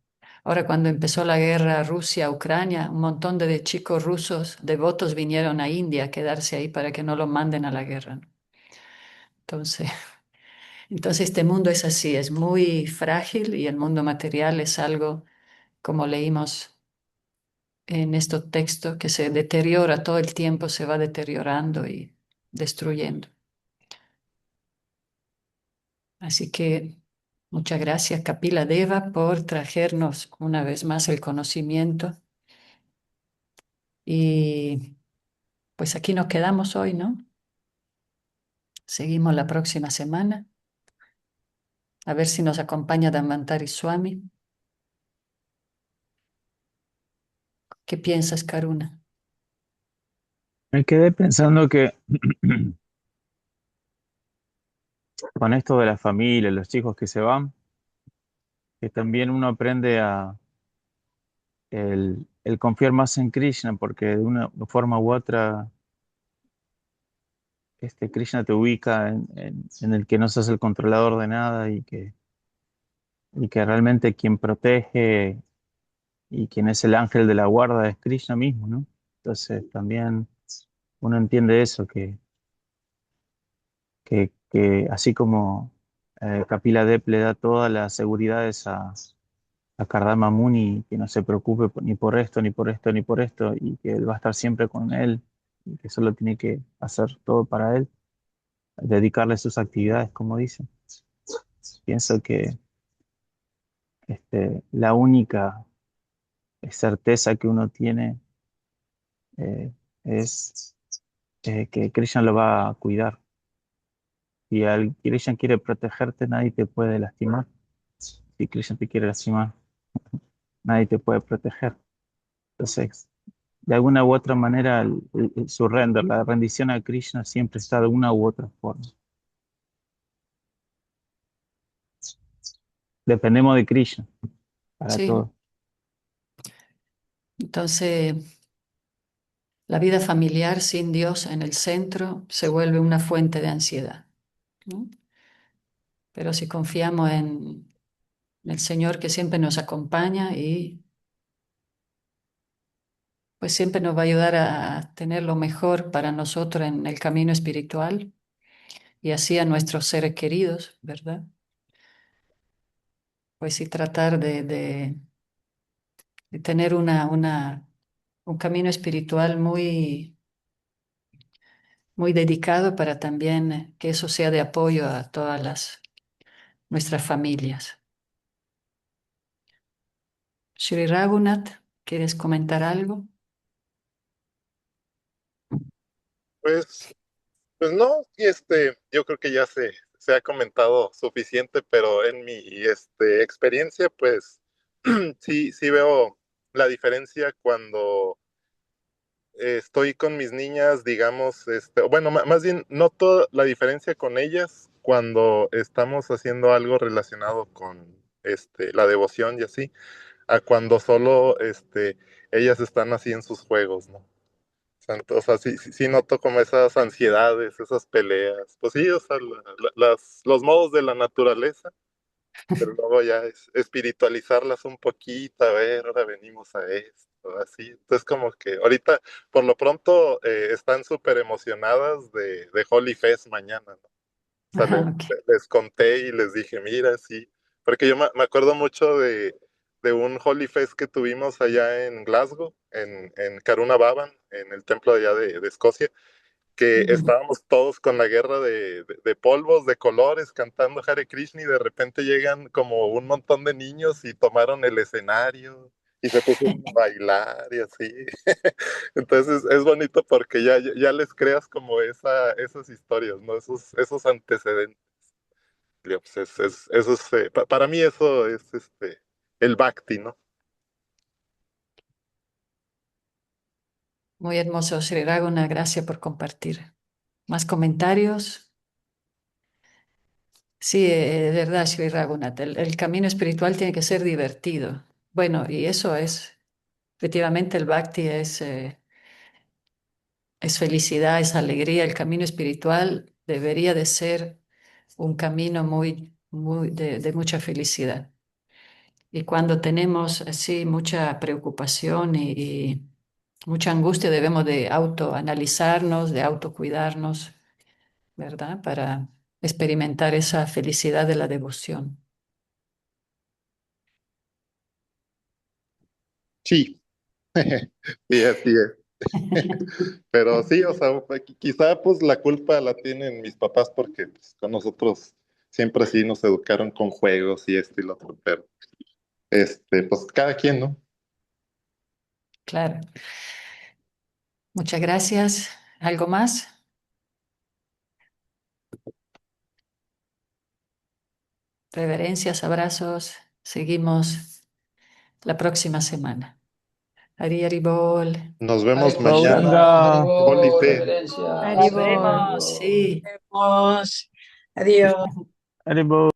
ahora cuando empezó la guerra Rusia-Ucrania, un montón de chicos rusos devotos vinieron a India a quedarse ahí para que no los manden a la guerra, ¿no? Entonces, entonces este mundo es así, es muy frágil y el mundo material es algo, como leímos en estos textos, que se deteriora todo el tiempo, se va deteriorando y destruyendo. Así que muchas gracias, Kapila Deva, por traernos una vez más el conocimiento. Y pues aquí nos quedamos hoy, ¿no? Seguimos la próxima semana. A ver si nos acompaña Dhamantari Swami. ¿Qué piensas, Karuna? Me quedé pensando que con esto de la familia, los chicos que se van, que también uno aprende a el confiar más en Krishna, porque de una forma u otra, Krishna te ubica en el que no seas el controlador de nada y que realmente quien protege y quien es el ángel de la guarda es Krishna mismo, ¿no? Entonces también uno entiende eso, que así como Kapila Dev le da todas las seguridades a Kardama Muni, que no se preocupe ni por esto, ni por esto, ni por esto, y que él va a estar siempre con él, y que solo tiene que hacer todo para él, dedicarle sus actividades, como dice. Pienso que la única certeza que uno tiene es que Krishna lo va a cuidar. Si Krishna quiere protegerte, nadie te puede lastimar. Si Krishna te quiere lastimar, nadie te puede proteger. Entonces, de alguna u otra manera, el surrender, la rendición a Krishna siempre está de una u otra forma. Dependemos de Krishna para Sí, todo. entonces la vida familiar sin Dios en el centro se vuelve una fuente de ansiedad, ¿no? Pero si confiamos en el Señor que siempre nos acompaña y pues siempre nos va a ayudar a tener lo mejor para nosotros en el camino espiritual y así a nuestros seres queridos, ¿verdad? Pues sí tratar de tener un camino espiritual muy dedicado para también que eso sea de apoyo a todas nuestras familias. Shri Raghunath, ¿quieres comentar algo? Pues, pues no, y yo creo que ya se ha comentado suficiente, pero en mi experiencia, pues sí veo la diferencia cuando estoy con mis niñas, digamos, bueno, más bien noto la diferencia con ellas cuando estamos haciendo algo relacionado con la devoción y así, a cuando solo ellas están así en sus juegos, ¿no? O sea, sí noto como esas ansiedades, esas peleas. Pues sí, o sea, los modos de la naturaleza, pero luego ya es espiritualizarlas un poquito, a ver, ahora venimos a esto, así. Entonces como que ahorita, por lo pronto, están súper emocionadas de Holy Fest mañana, ¿no? O sea, Ajá, ok. les conté y les dije, mira, sí, porque yo me acuerdo mucho de un Holy Fest que tuvimos allá en Glasgow, en Caruna Bhavan, en el templo de allá de Escocia, que Ujú. estábamos todos con la guerra de polvos, de colores, cantando Hare Krishna y de repente llegan como un montón de niños y tomaron el escenario y se pusieron a bailar y así. Entonces es bonito porque ya les creas como esas historias, ¿no? Esos antecedentes. Digo, pues eso es, para mí eso es el Bhakti, ¿no? Muy hermoso, Sri Raghunath, gracias por compartir. ¿Más comentarios? Sí, es verdad, Sri Raghunath, el camino espiritual tiene que ser divertido. Bueno, y eso es, efectivamente, el Bhakti es felicidad, es alegría. El camino espiritual debería de ser un camino muy de mucha felicidad. Y cuando tenemos así mucha preocupación y mucha angustia, debemos de autoanalizarnos, de autocuidarnos, ¿verdad? Para experimentar esa felicidad de la devoción. Sí, sí, así es. Pero sí, o sea, quizá pues la culpa la tienen mis papás porque pues, con nosotros siempre sí nos educaron con juegos y esto y lo otro, pero pues cada quien, ¿no? Claro. Muchas gracias. ¿Algo más? Reverencias, abrazos. Seguimos la próxima semana. Hari Haribol. Nos vemos Hare mañana. Gauranga. Holy Haribol, Fe. reverencias, Haribol. Haribol. Sí. Vemos. Adiós. Haribol.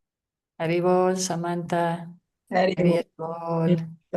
Haribol, Samantha. Hari Haribol. Haribol.